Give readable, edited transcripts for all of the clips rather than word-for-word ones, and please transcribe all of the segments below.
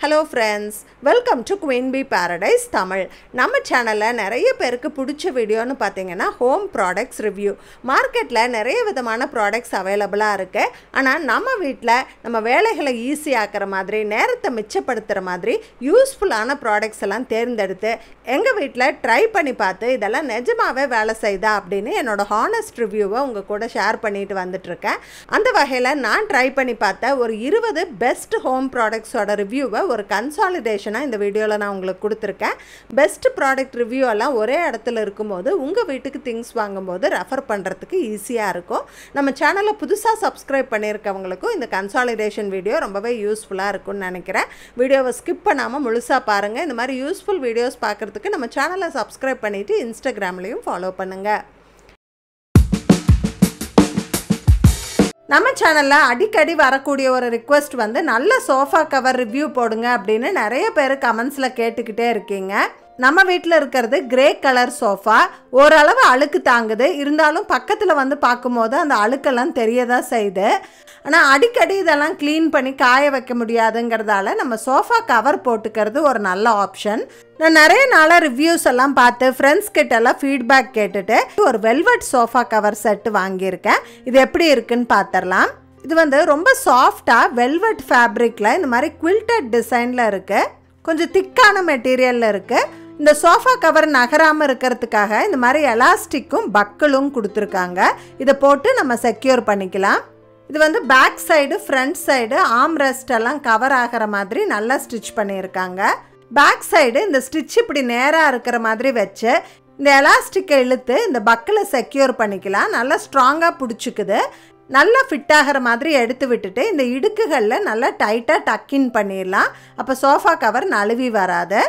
Hello friends, welcome to Queen Bee Paradise Tamil. நம்ம சேனல்ல நிறைய பேருக்கு பிடிச்ச வீடியோன்னு பாத்தீங்கன்னா ஹோம் ப்ராடக்ட்ஸ் ரிவ்யூ. மார்க்கெட்ல நிறைய விதமான ப்ராடக்ட்ஸ் அவேலபிளா இருக்கு. ஆனா நம்ம வீட்ல நம்ம வேலைகளை ஈஸி ஆக்குற மாதிரி நேரத்தை மிச்சப்படுத்துற மாதிரி யூஸ்ஃபுல்லான ப்ராடக்ட்ஸ் எல்லாம் தேர்ந்தெடுத்து எங்க வீட்ல ட்ரை பண்ணி பார்த்து இதெல்லாம் நிஜமாவே வேலை செய்தா அப்படின்னு என்னோட ஹானஸ்ட் ரிவ்யூவை உங்க கூட ஷேர் பண்ணிட்டு வந்துட்டு இருக்கேன். அந்த வகையில நான் ட்ரை பண்ணி பார்த்த ஒரு 20 பெஸ்ட் ஹோம் ப்ராடக்ட்ஸோட ரிவ்யூவை ஒரு கன்சாலிடேஷனாக இந்த வீடியோவில் நான் உங்களுக்கு கொடுத்துருக்கேன். பெஸ்ட் ப்ராடக்ட் ரிவ்யூ எல்லாம் ஒரே இடத்துல இருக்கும்போது உங்கள் வீட்டுக்கு திங்ஸ் வாங்கும்போது ரெஃபர் பண்ணுறதுக்கு ஈஸியாக இருக்கும். நம்ம சேனலை புதுசாக சப்ஸ்கிரைப் பண்ணியிருக்கவங்களுக்கும் இந்த கன்சாலிடேஷன் வீடியோ ரொம்பவே யூஸ்ஃபுல்லாக இருக்கும்னு நினைக்கிறேன். வீடியோவை ஸ்கிப் பண்ணாமல் முழுசாக பாருங்கள். இந்த மாதிரி யூஸ்ஃபுல் வீடியோஸ் பார்க்குறதுக்கு நம்ம சேனலை சப்ஸ்கிரைப் பண்ணிவிட்டு இன்ஸ்டாகிராம்லேயும் ஃபாலோ பண்ணுங்கள். நம்ம சேனலில் அடிக்கடி வரக்கூடிய ஒரு ரிக்வெஸ்ட் வந்து நல்ல சோஃபா கவர் ரிவ்யூ போடுங்க அப்படின்னு நிறைய பேர் கமெண்ட்ஸில் கேட்டுக்கிட்டே இருக்கீங்க. நம்ம வீட்டில் இருக்கிறது கிரே கலர் சோஃபா. ஓரளவு அழுக்கு தாங்குது, இருந்தாலும் பக்கத்தில் வந்து பார்க்கும்போது அந்த அழுக்கெல்லாம் தெரியதான் செய்யுது. ஆனால் அடிக்கடி இதெல்லாம் க்ளீன் பண்ணி காய வைக்க முடியாதுங்கிறதால நம்ம சோஃபா கவர் போட்டுக்கிறது ஒரு நல்ல ஆப்ஷன். நான் நிறைய நாளாக ரிவ்யூஸ் எல்லாம் பார்த்து ஃப்ரெண்ட்ஸ் கிட்டெல்லாம் ஃபீட்பேக் கேட்டுட்டு ஒரு வெல்வெட் சோஃபா கவர் செட்டு வாங்கியிருக்கேன். இது எப்படி இருக்குன்னு பார்த்துடலாம். இது வந்து ரொம்ப சாஃப்டாக வெல்வெட் ஃபேப்ரிக்கில் இந்த மாதிரி குவில்டட் டிசைனில் இருக்குது. கொஞ்சம் திக்கான மெட்டீரியலில் இருக்குது. இந்த சோஃபா கவர் நகராமல் இருக்கிறதுக்காக இந்த மாதிரி எலாஸ்டிக்கும் பக்கிளும் கொடுத்துருக்காங்க. இதை போட்டு நம்ம செக்யூர் பண்ணிக்கலாம். இது வந்து back side front side arm rest எல்லாம் கவர் ஆகிற மாதிரி நல்லா ஸ்டிச் பண்ணியிருக்காங்க. பேக் சைடு இந்த ஸ்டிச் இப்படி நேராக இருக்கிற மாதிரி வச்சு இந்த எலாஸ்டிக்கை இழுத்து இந்த பக்கில் செக்யூர் பண்ணிக்கலாம். நல்லா ஸ்ட்ராங்காக பிடிச்சிக்குது. நல்லா ஃபிட் ஆகிற மாதிரி எடுத்து விட்டுட்டு இந்த இடுக்குகளில் நல்லா டைட்டாக டக்கின் பண்ணிடலாம். அப்போ சோஃபா கவர் நழுவி வராது.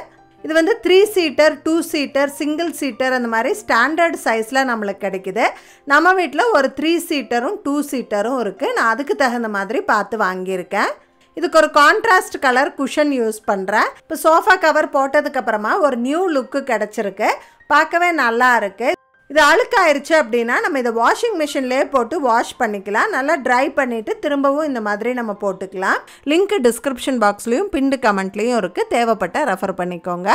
இது வந்து 3 சீட்டர் 2 சீட்டர் சிங்கிள் சீட்டர் அந்த மாதிரி ஸ்டாண்டர்ட் சைஸில் நம்மளுக்கு கிடைக்குது. நம்ம வீட்டில் ஒரு 3 சீட்டரும் 2 சீட்டரும் இருக்குது. நான் அதுக்கு தகுந்த மாதிரி பார்த்து வாங்கியிருக்கேன். இதுக்கு ஒரு கான்ட்ராஸ்ட் கலர் குஷன் யூஸ் பண்ணுறேன். இப்போ சோஃபா கவர் போட்டதுக்கப்புறமா ஒரு நியூ லுக்கு கிடச்சிருக்கு. பார்க்கவே நல்லா இருக்குது. இது அழுக்காயிருச்சு அப்படின்னா நம்ம இதை வாஷிங் மிஷின்லேயே போட்டு வாஷ் பண்ணிக்கலாம். நல்லா ட்ரை பண்ணிவிட்டு திரும்பவும் இந்த மாதிரி நம்ம போட்டுக்கலாம். லிங்க் டிஸ்கிரிப்ஷன் பாக்ஸ்லேயும் பின்டு கமெண்ட்லேயும் இருக்குது. தேவைப்பட்ட ரெஃபர் பண்ணிக்கோங்க.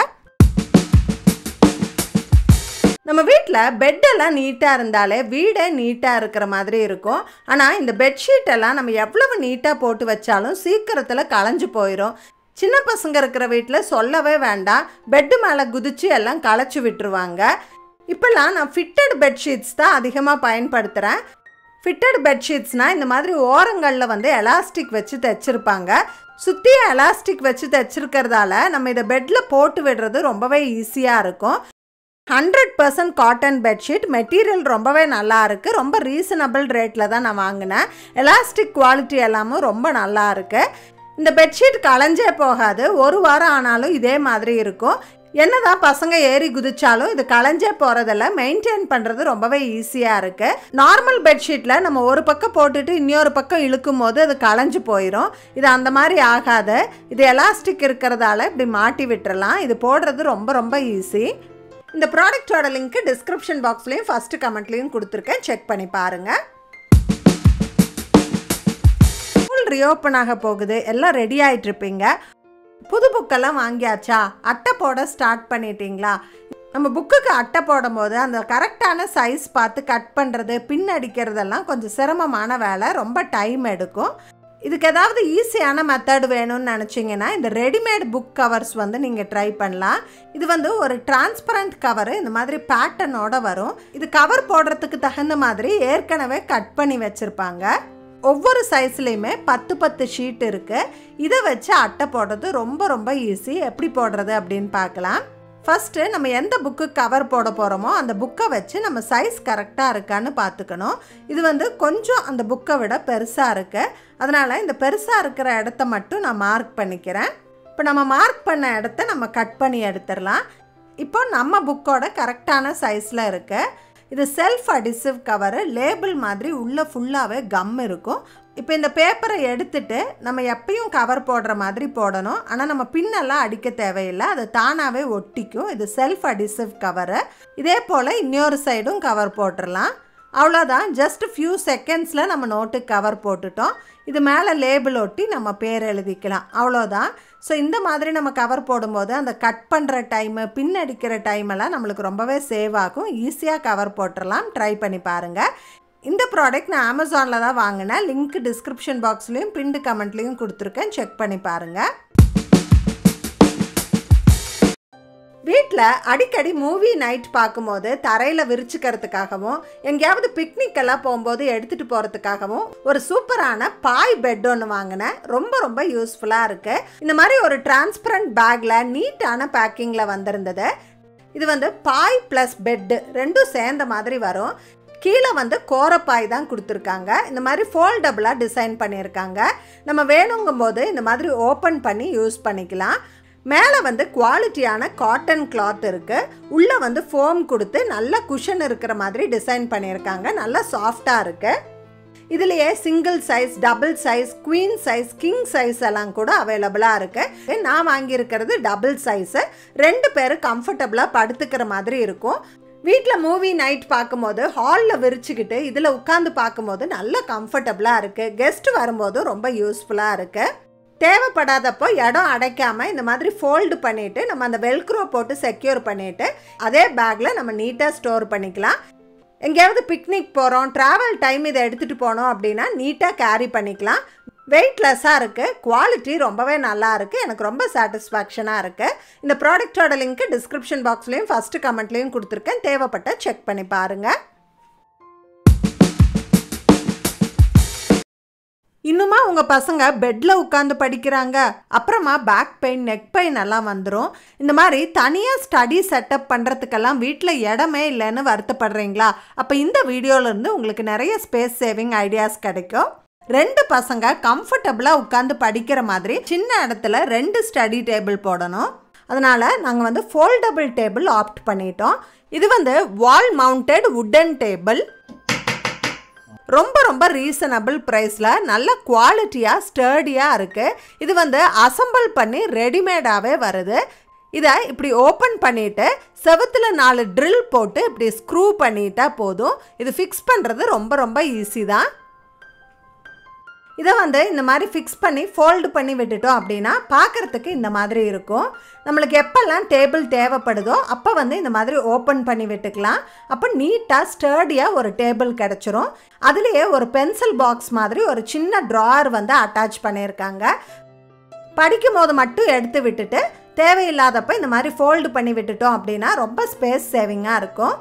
நம்ம வீட்டில் பெட்டெல்லாம் நீட்டாக இருந்தாலே வீடே நீட்டாக இருக்கிற மாதிரி இருக்கும். ஆனால் இந்த பெட்ஷீட்டெல்லாம் நம்ம எவ்வளவு நீட்டாக போட்டு வச்சாலும் சீக்கிரத்தில் களைஞ்சு போயிடும். சின்ன பசங்க இருக்கிற வீட்டில் சொல்லவே வேண்டாம், பெட்டு மேலே குதிச்சு எல்லாம் களைச்சி விட்டுருவாங்க. இப்போல்லாம் நான் ஃபிட்டட் பெட்ஷீட்ஸ் தான் அதிகமாக பயன்படுத்துகிறேன். ஃபிட்டட் பெட்ஷீட்ஸ்னால் இந்த மாதிரி ஓரங்களில் வந்து எலாஸ்டிக் வச்சு தைச்சிருப்பாங்க. சுற்றிய எலாஸ்டிக் வச்சு தைச்சிருக்கிறதால நம்ம இதை பெட்டில் போட்டு விடுறது ரொம்பவே ஈஸியாக இருக்கும். 100% காட்டன் பெட்ஷீட். மெட்டீரியல் ரொம்பவே நல்லா இருக்குது. ரொம்ப ரீசனபிள் ரேட்டில் தான் நான் வாங்கினேன். எலாஸ்டிக் குவாலிட்டி எல்லாமும் ரொம்ப நல்லா இருக்குது. இந்த பெட்ஷீட் களைஞ்சே போகாது. ஒரு வாரம் ஆனாலும் இதே மாதிரி இருக்கும். என்னதான் பசங்க ஏறி குதிச்சாலும் இது களைஞ்சே போகிறதில்ல. மெயின்டைன் பண்ணுறது ரொம்பவே ஈஸியாக இருக்குது. நார்மல் பெட்ஷீட்டில் நம்ம ஒரு பக்கம் போட்டுட்டு இன்னொரு பக்கம் இழுக்கும் போது அது களைஞ்சு போயிடும். இது அந்த மாதிரி ஆகாது. இது எலாஸ்டிக் இருக்கிறதால இப்படி மாட்டி விட்டுறலாம். இது போடுறது ரொம்ப ரொம்ப ஈஸி. இந்த ப்ராடக்டோட லிங்க் டிஸ்கிரிப்ஷன் பாக்ஸ்லேயும் ஃபஸ்ட்டு கமெண்ட்லேயும் கொடுத்துருக்கேன். செக் பண்ணி பாருங்கள். ஸ்கூல் ரீஓப்பன் ஆக போகுது. எல்லாம் ரெடி ஆகிட்டு இருப்பீங்க. புது புக்கெல்லாம் வாங்கியாச்சா? அட்டை போட ஸ்டார்ட் பண்ணிட்டீங்களா? நம்ம புக்குக்கு அட்டை போடும் போது அந்த கரெக்டான சைஸ் பார்த்து கட் பண்ணுறது பின் அடிக்கிறதெல்லாம் கொஞ்சம் சிரமமான வேலை. ரொம்ப டைம் எடுக்கும். இதுக்கு ஏதாவது ஈஸியான மெத்தட் வேணும்னு நினச்சிங்கன்னா இந்த ரெடிமேட் புக் கவர்ஸ் வந்து நீங்கள் ட்ரை பண்ணலாம். இது வந்து ஒரு டிரான்ஸ்பரண்ட் கவரு இந்த மாதிரி பேட்டர்னோட வரும். இது கவர் போடுறதுக்கு தகுந்த மாதிரி ஏற்கனவே கட் பண்ணி வச்சுருப்பாங்க. ஒவ்வொரு சைஸ்லேயுமே 10 ஷீட் இருக்குது. இதை வச்சு அட்டை போடுறது ரொம்ப ரொம்ப ஈஸி. எப்படி போடுறது அப்படின்னு பார்க்கலாம். ஃபஸ்ட்டு நம்ம எந்த புக்கு கவர் போட போகிறோமோ அந்த புக்கை வச்சு நம்ம சைஸ் கரெக்டாக இருக்கான்னு பார்த்துக்கணும். இது வந்து கொஞ்சம் அந்த புக்கை விட பெருசாக இருக்குது. அதனால் இந்த பெருசாக இருக்கிற இடத்த மட்டும் நான் மார்க் பண்ணிக்கிறேன். இப்போ நம்ம மார்க் பண்ண இடத்த நம்ம கட் பண்ணி எடுத்துடலாம். இப்போ நம்ம புக்கோட கரெக்டான சைஸில் இருக்குது. இது செல்ஃப் அடிசிவ் கவரு. லேபிள் மாதிரி உள்ளே ஃபுல்லாகவே கம் இருக்கும். இப்போ இந்த பேப்பரை எடுத்துட்டு நம்ம எப்பயும் கவர் போடுற மாதிரி போடணும். ஆனால் நம்ம பின்னெல்லாம் அடிக்க தேவையில்லை, அது தானாகவே ஒட்டிக்கும். இது செல்ஃப் அடிசிவ் கவரு. இதே போல் இன்னொரு சைடும் கவர் போட்டுடலாம். அவ்வளோதான். ஜஸ்ட் ஃபியூ செகண்ட்ஸில் நம்ம நோட்டுக்கு கவர் போட்டுட்டோம். இது மேலே லேபிள் ஒட்டி நம்ம பேர் எழுதிக்கலாம். அவ்வளோதான். ஸோ இந்த மாதிரி நம்ம கவர் போடும்போது அந்த கட் பண்ணுற டைமு பின்னடிக்கிற டைமெல்லாம் நம்மளுக்கு ரொம்பவே சேவ் ஆகும். ஈஸியாக கவர் போட்டுடலாம். ட்ரை பண்ணி பாருங்கள். இந்த ப்ராடக்ட் நான் அமேசானில் தான் வாங்கினேன். லிங்க் டிஸ்கிரிப்ஷன் பாக்ஸ்லேயும் பின்டு கமெண்ட்லேயும் கொடுத்துருக்கேன். செக் பண்ணி பாருங்கள். வீட்டில் அடிக்கடி மூவி நைட் பார்க்கும்போது தரையில் விரிச்சுக்கிறதுக்காகவும் எங்கேயாவது பிக்னிக் எல்லாம் போகும்போது எடுத்துகிட்டு போகிறதுக்காகவும் ஒரு சூப்பரான பாய் பெட் ஒன்று வாங்கினேன். ரொம்ப யூஸ்ஃபுல்லாக இருக்குது. இந்த மாதிரி ஒரு டிரான்ஸ்பரண்ட் பேக்கில் நீட்டான பேக்கிங்கில் வந்திருந்தது. இது வந்து பாய் ப்ளஸ் பெட்டு ரெண்டும் சேர்ந்த மாதிரி வரும். கீழே வந்து கோரப்பாய் தான் கொடுத்துருக்காங்க. இந்த மாதிரி ஃபோல்டபுளாக டிசைன் பண்ணியிருக்காங்க. நம்ம வேணுங்கும் போது இந்த மாதிரி ஓப்பன் பண்ணி யூஸ் பண்ணிக்கலாம். மேலே வந்து குவாலிட்டியான காட்டன் கிளாத் இருக்குது. உள்ளே வந்து ஃபோம் கொடுத்து நல்ல குஷன் இருக்கிற மாதிரி டிசைன் பண்ணியிருக்காங்க. நல்லா சாஃப்டாக இருக்குது. இதுலேயே single size, double size, queen size, king size எல்லாம் கூட அவைலபிளாக இருக்குது. நான் வாங்கியிருக்கிறது டபுள் சைஸு. 2 பேர் கம்ஃபர்டபுளாக படுத்துக்கிற மாதிரி இருக்கும். வீட்டில் மூவி நைட் பார்க்கும்போது ஹாலில் விரிச்சுக்கிட்டு இதில் உட்காந்து பார்க்கும்போது நல்ல கம்ஃபர்டபுளாக இருக்குது. கெஸ்ட் வரும்போது ரொம்ப யூஸ்ஃபுல்லாக இருக்குது. தேவைப்படாதப்போ இடம் அடைக்காமல் இந்த மாதிரி ஃபோல்டு பண்ணிவிட்டு நம்ம அந்த வெல்க்ரோ போட்டு செக்யூர் பண்ணிவிட்டு அதே பேக்கில் நம்ம நீட்டாக ஸ்டோர் பண்ணிக்கலாம். எங்கேயாவது பிக்னிக் போகிறோம், ட்ராவல் டைம் இதை எடுத்துகிட்டு போனோம் அப்படின்னா நீட்டாக கேரி பண்ணிக்கலாம். வெயிட்லெஸ்ஸாக இருக்குது. குவாலிட்டி ரொம்பவே நல்லா இருக்குது. எனக்கு ரொம்ப சாட்டிஸ்ஃபேக்ஷனாக இருக்குது. இந்த ப்ராடக்டோட லிங்க்கு டிஸ்கிரிப்ஷன் பாக்ஸ்லேயும் ஃபஸ்ட்டு கமெண்ட்லேயும் கொடுத்துருக்கேன். தேவைப்பட்ட செக் பண்ணி பாருங்கள். இன்னுமா உங்கள் பசங்க பெட்டில் உட்காந்து படிக்கிறாங்க, அப்புறமா பேக் பெயின், நெக் பெயின் எல்லாம் வந்துடும். இந்த மாதிரி தனியாக ஸ்டடி செட்டப் பண்ணுறதுக்கெல்லாம் வீட்டில் இடமே இல்லைன்னு வருத்தப்படுறீங்களா? அப்போ இந்த வீடியோவிலேருந்து உங்களுக்கு நிறைய ஸ்பேஸ் சேவிங் ஐடியாஸ் கிடைக்கும். 2 பசங்க கம்ஃபர்டபுளாக உட்காந்து படிக்கிற மாதிரி சின்ன இடத்துல 2 ஸ்டடி டேபிள் போடணும். அதனால் நாங்கள் வந்து ஃபோல்டபுள் டேபிள் ஆப்ட் பண்ணிட்டோம். இது வந்து வால் மவுண்டட் வுடன் டேபிள். ரொம்ப ரீசனபிள் ப்ரைஸில் நல்ல குவாலிட்டியாக ஸ்டர்டியாக இருக்குது. இது வந்து அசம்பிள் பண்ணி ரெடிமேடாகவே வருது. இதை இப்படி ஓப்பன் பண்ணிவிட்டு செவுத்தில் 4 ட்ரில் போட்டு இப்படி ஸ்க்ரூ பண்ணிட்டா போதும். இது ஃபிக்ஸ் பண்ணுறது ரொம்ப ஈஸி தான். இதை வந்து இந்த மாதிரி ஃபிக்ஸ் பண்ணி ஃபோல்டு பண்ணி விட்டுட்டோம் அப்படின்னா பார்க்குறதுக்கு இந்த மாதிரி இருக்கும். நம்மளுக்கு எப்போல்லாம் டேபிள் தேவைப்படுதோ அப்போ வந்து இந்த மாதிரி ஓப்பன் பண்ணி விட்டுக்கலாம். அப்போ நீட்டாக ஸ்டர்டியாக ஒரு டேபிள் கிடச்சிரும். அதுலேயே ஒரு பென்சில் பாக்ஸ் மாதிரி ஒரு சின்ன ட்ராயர் வந்து அட்டாச் பண்ணியிருக்காங்க. படிக்கும் போது மட்டும் எடுத்து விட்டுட்டு தேவையில்லாதப்போ இந்த மாதிரி ஃபோல்டு பண்ணி விட்டுட்டோம் அப்படின்னா ரொம்ப ஸ்பேஸ் சேவிங்காக இருக்கும்.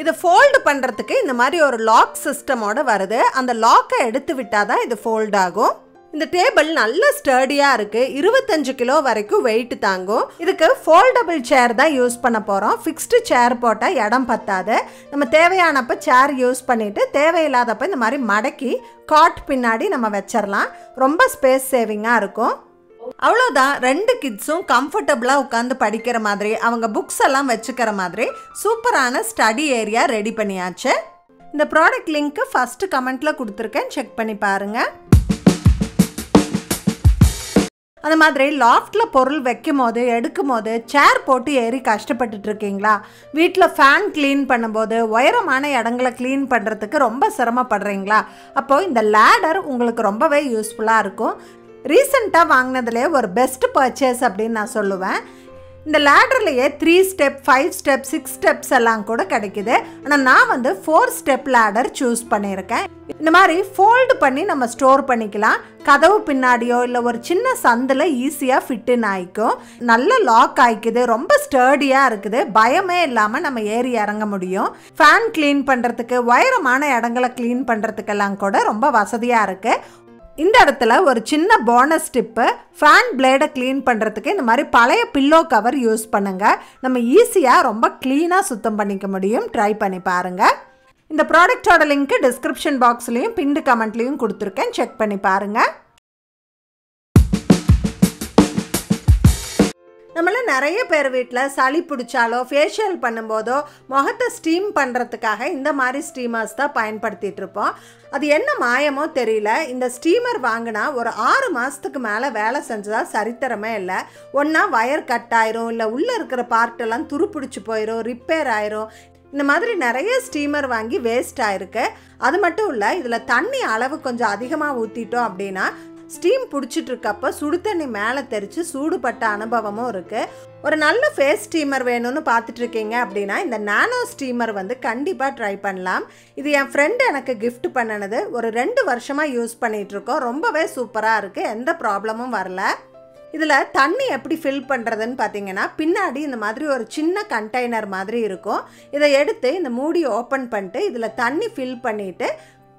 இதை ஃபோல்டு பண்ணுறதுக்கு இந்த மாதிரி ஒரு லாக் சிஸ்டமோடு வருது. அந்த லாக்கை எடுத்து விட்டால் தான் இது ஃபோல்ட் ஆகும். இந்த டேபிள் நல்ல ஸ்டர்டியாக இருக்குது. 25 கிலோ வரைக்கும் வெயிட் தாங்கும். இதுக்கு ஃபோல்டபுள் சேர் தான் யூஸ் பண்ண போகிறோம். ஃபிக்ஸ்டு சேர் போட்டால் இடம் பத்தாது. நம்ம தேவையானப்போ சேர் யூஸ் பண்ணிவிட்டு தேவையில்லாதப்போ இந்த மாதிரி மடக்கி காட் பின்னாடி நம்ம வச்சிடலாம். ரொம்ப ஸ்பேஸ் சேவிங்காக இருக்கும். அவ்வளோதான். 2 கிட்ஸும் கம்ஃபர்டபுளாக உட்காந்து படிக்கிற மாதிரி அவங்க புக்ஸ் எல்லாம் வச்சுக்கிற மாதிரி சூப்பரான ஸ்டடி ஏரியா ரெடி பண்ணியாச்சு. இந்த ப்ராடக்ட் லிங்க்கு ஃபஸ்ட்டு கமெண்ட்டில் கொடுத்துருக்கேன். செக் பண்ணி பாருங்கள். அந்த மாதிரி லாஃப்டில் பொருள் வைக்கும் போது எடுக்கும் போது சேர் போட்டு ஏறி கஷ்டப்பட்டுட்டு இருக்கீங்களா? வீட்டில் ஃபேன் க்ளீன் பண்ணும்போது உயரமான இடங்களை க்ளீன் பண்ணுறதுக்கு ரொம்ப சிரமப்படுறீங்களா? அப்போது இந்த லேடர் உங்களுக்கு ரொம்பவே யூஸ்ஃபுல்லாக இருக்கும். ரீசெண்டாக வாங்கினதுலே ஒரு பெஸ்ட் பர்ச்சேஸ் அப்படின்னு நான் சொல்லுவேன். இந்த லேடர்லேயே 3 ஸ்டெப், 5 ஸ்டெப், 6 ஸ்டெப்ஸ் எல்லாம் கூட கிடைக்குது. ஆனால் நான் வந்து 4 ஸ்டெப் லேடர் சூஸ் பண்ணியிருக்கேன். இந்த மாதிரி ஃபோல்டு பண்ணி நம்ம ஸ்டோர் பண்ணிக்கலாம். கதவு பின்னாடியோ இல்லை ஒரு சின்ன சந்தில் ஈஸியாக ஃபிட்டின் ஆகிக்கும். நல்ல லாக் ஆகிக்குது. ரொம்ப ஸ்டர்டியாக இருக்குது. பயமே இல்லாமல் நம்ம ஏறி இறங்க முடியும். ஃபேன் க்ளீன் பண்ணுறதுக்கு, உயரமான இடங்களை க்ளீன் பண்ணுறதுக்கெல்லாம் கூட ரொம்ப வசதியாக இருக்குது. இந்த இடத்துல ஒரு சின்ன போனஸ் டிப்பு, ஃபேன் பிளேடை க்ளீன் பண்ணுறதுக்கு இந்த மாதிரி பழைய பில்லோ கவர் யூஸ் பண்ணுங்கள். நம்ம ஈஸியாக ரொம்ப க்ளீனாக சுத்தம் பண்ணிக்க முடியும். ட்ரை பண்ணி பாருங்கள். இந்த ப்ராடக்டோட லிங்க்கு டிஸ்கிரிப்ஷன் பாக்ஸ்லேயும் பின்டு கமெண்ட்லேயும் கொடுத்துருக்கேன். செக் பண்ணி பாருங்கள். நம்மள நிறைய பேர் வீட்டில் சளி பிடிச்சாலோ ஃபேஷியல் பண்ணும்போதோ முகத்தை ஸ்டீம் பண்ணுறதுக்காக இந்த மாதிரி ஸ்டீமர்ஸ் தான் பயன்படுத்திகிட்டு இருப்போம். அது என்ன மாயமோ தெரியல, இந்த ஸ்டீமர் வாங்கினா ஒரு 6 மாதத்துக்கு மேலே வேலை செஞ்சதா சரித்திரமே இல்லை. ஒன்றா வயர் கட் ஆயிரும், இல்லை உள்ளே இருக்கிற பார்ட்டெல்லாம் துருப்பிடிச்சு போயிடும், ரிப்பேர் ஆயிரும். இந்த மாதிரி நிறைய ஸ்டீமர் வாங்கி வேஸ்ட் ஆயிருக்கு. அது மட்டும் இல்லை, இதில் தண்ணி அளவு கொஞ்சம் அதிகமாக ஊற்றிட்டோம் அப்படின்னா ஸ்டீம் பிடிச்சிட்டு இருக்கப்போ சுடு தண்ணி மேலே தெரிச்சு சூடுபட்ட அனுபவமும் இருக்குது. ஒரு நல்ல ஃபேஸ் ஸ்டீமர் வேணும்னு பார்த்துட்டு இருக்கீங்க அப்படின்னா இந்த நானோ ஸ்டீமர் வந்து கண்டிப்பாக ட்ரை பண்ணலாம். இது என் ஃப்ரெண்டு எனக்கு கிஃப்ட் பண்ணினது. ஒரு 2 வருஷமாக யூஸ் பண்ணிகிட்ருக்கோம். ரொம்பவே சூப்பராக இருக்குது, எந்த ப்ராப்ளமும் வரல. இதில் தண்ணி எப்படி ஃபில் பண்ணுறதுன்னு பார்த்தீங்கன்னா பின்னாடி இந்த மாதிரி ஒரு சின்ன கண்டெய்னர் மாதிரி இருக்கும். இதை எடுத்து இந்த மூடி ஓப்பன் பண்ணிட்டு இதில் தண்ணி ஃபில் பண்ணிவிட்டு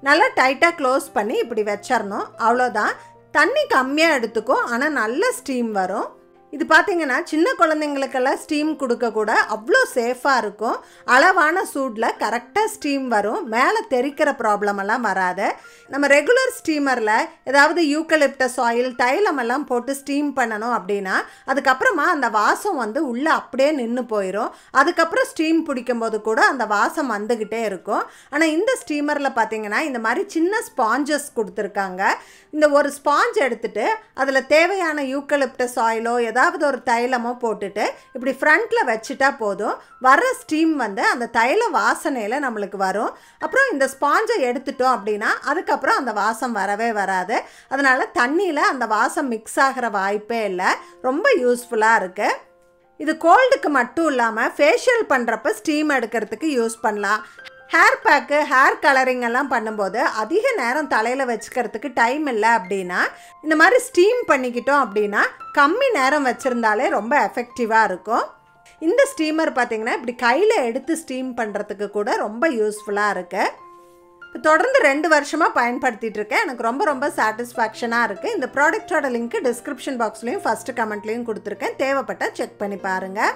நல்லா டைட்டாக க்ளோஸ் பண்ணி இப்படி வச்சிடணும். அவ்வளோதான். தண்ணி கம்மியாக எடுத்துக்கும், ஆனால் நல்ல ஸ்டீம் வரும். இது பார்த்தீங்கன்னா சின்ன குழந்தைங்களுக்கெல்லாம் ஸ்டீம் கொடுக்க கூட அவ்வளோ சேஃபாக இருக்கும். அளவான சூடில் கரெக்டாக ஸ்டீம் வரும். மேலே தெறிக்கிற ப்ராப்ளமெல்லாம் வராது. நம்ம ரெகுலர் ஸ்டீமரில் ஏதாவது யூக்கலிப்டஸ் ஆயில் தைலமெல்லாம் போட்டு ஸ்டீம் பண்ணணும் அப்படின்னா அதுக்கப்புறமா அந்த வாசம் வந்து உள்ளே அப்படியே நின்று போயிடும். அதுக்கப்புறம் ஸ்டீம் பிடிக்கும்போது கூட அந்த வாசம் வந்துக்கிட்டே இருக்கும். ஆனால் இந்த ஸ்டீமரில் பார்த்தீங்கன்னா இந்த மாதிரி சின்ன ஸ்பாஞ்சஸ் கொடுத்துருக்காங்க. இந்த ஒரு ஸ்பாஞ்ச் எடுத்துகிட்டு அதில் தேவையான யூக்கலிப்டஸ் ஆயிலோ ஏதாவது ஒரு தைலமோ போட்டுட்டு இப்படி ஃப்ரண்ட்டில் வச்சுட்டா போதும். வர்ற ஸ்டீம் வந்து அந்த தைல வாசனையில் நம்மளுக்கு வரும். அப்புறம் இந்த ஸ்பாஞ்சை எடுத்துட்டோம் அப்படின்னா அதுக்கப்புறம் அந்த வாசம் வரவே வராது. அதனால் தண்ணியில் அந்த வாசம் மிக்ஸ் ஆகிற வாய்ப்பே இல்லை. ரொம்ப யூஸ்ஃபுல்லாக இருக்குது. இது கோல்டுக்கு மட்டும் இல்லாமல் ஃபேஷியல் பண்ணுறப்ப ஸ்டீம் எடுக்கிறதுக்கு யூஸ் பண்ணலாம். ஹேர் பேக்கு ஹேர் கலரிங் எல்லாம் பண்ணும்போது அதிக நேரம் தலையில் வச்சுக்கிறதுக்கு டைம் இல்லை அப்படின்னா இந்த மாதிரி ஸ்டீம் பண்ணிக்கிட்டோம் அப்படின்னா கம்மி நேரம் வச்சுருந்தாலே ரொம்ப எஃபெக்டிவாக இருக்கும். இந்த ஸ்டீமர் பார்த்திங்கன்னா இப்படி கையில் எடுத்து ஸ்டீம் பண்ணுறதுக்கு கூட ரொம்ப யூஸ்ஃபுல்லாக இருக்குது. இப்போ தொடர்ந்து 2 வருஷமாக பயன்படுத்திகிட்டு இருக்கேன். எனக்கு ரொம்ப ரொம்ப சாட்டிஸ்ஃபேக்ஷனாக இருக்குது. இந்த ப்ராடக்டோட லிங்க்கு டிஸ்கிரிப்ஷன் பாக்ஸ்லேயும் ஃபஸ்ட்டு கமெண்ட்லேயும் கொடுத்துருக்கேன். தேவைப்பட்டால் செக் பண்ணி பாருங்கள்.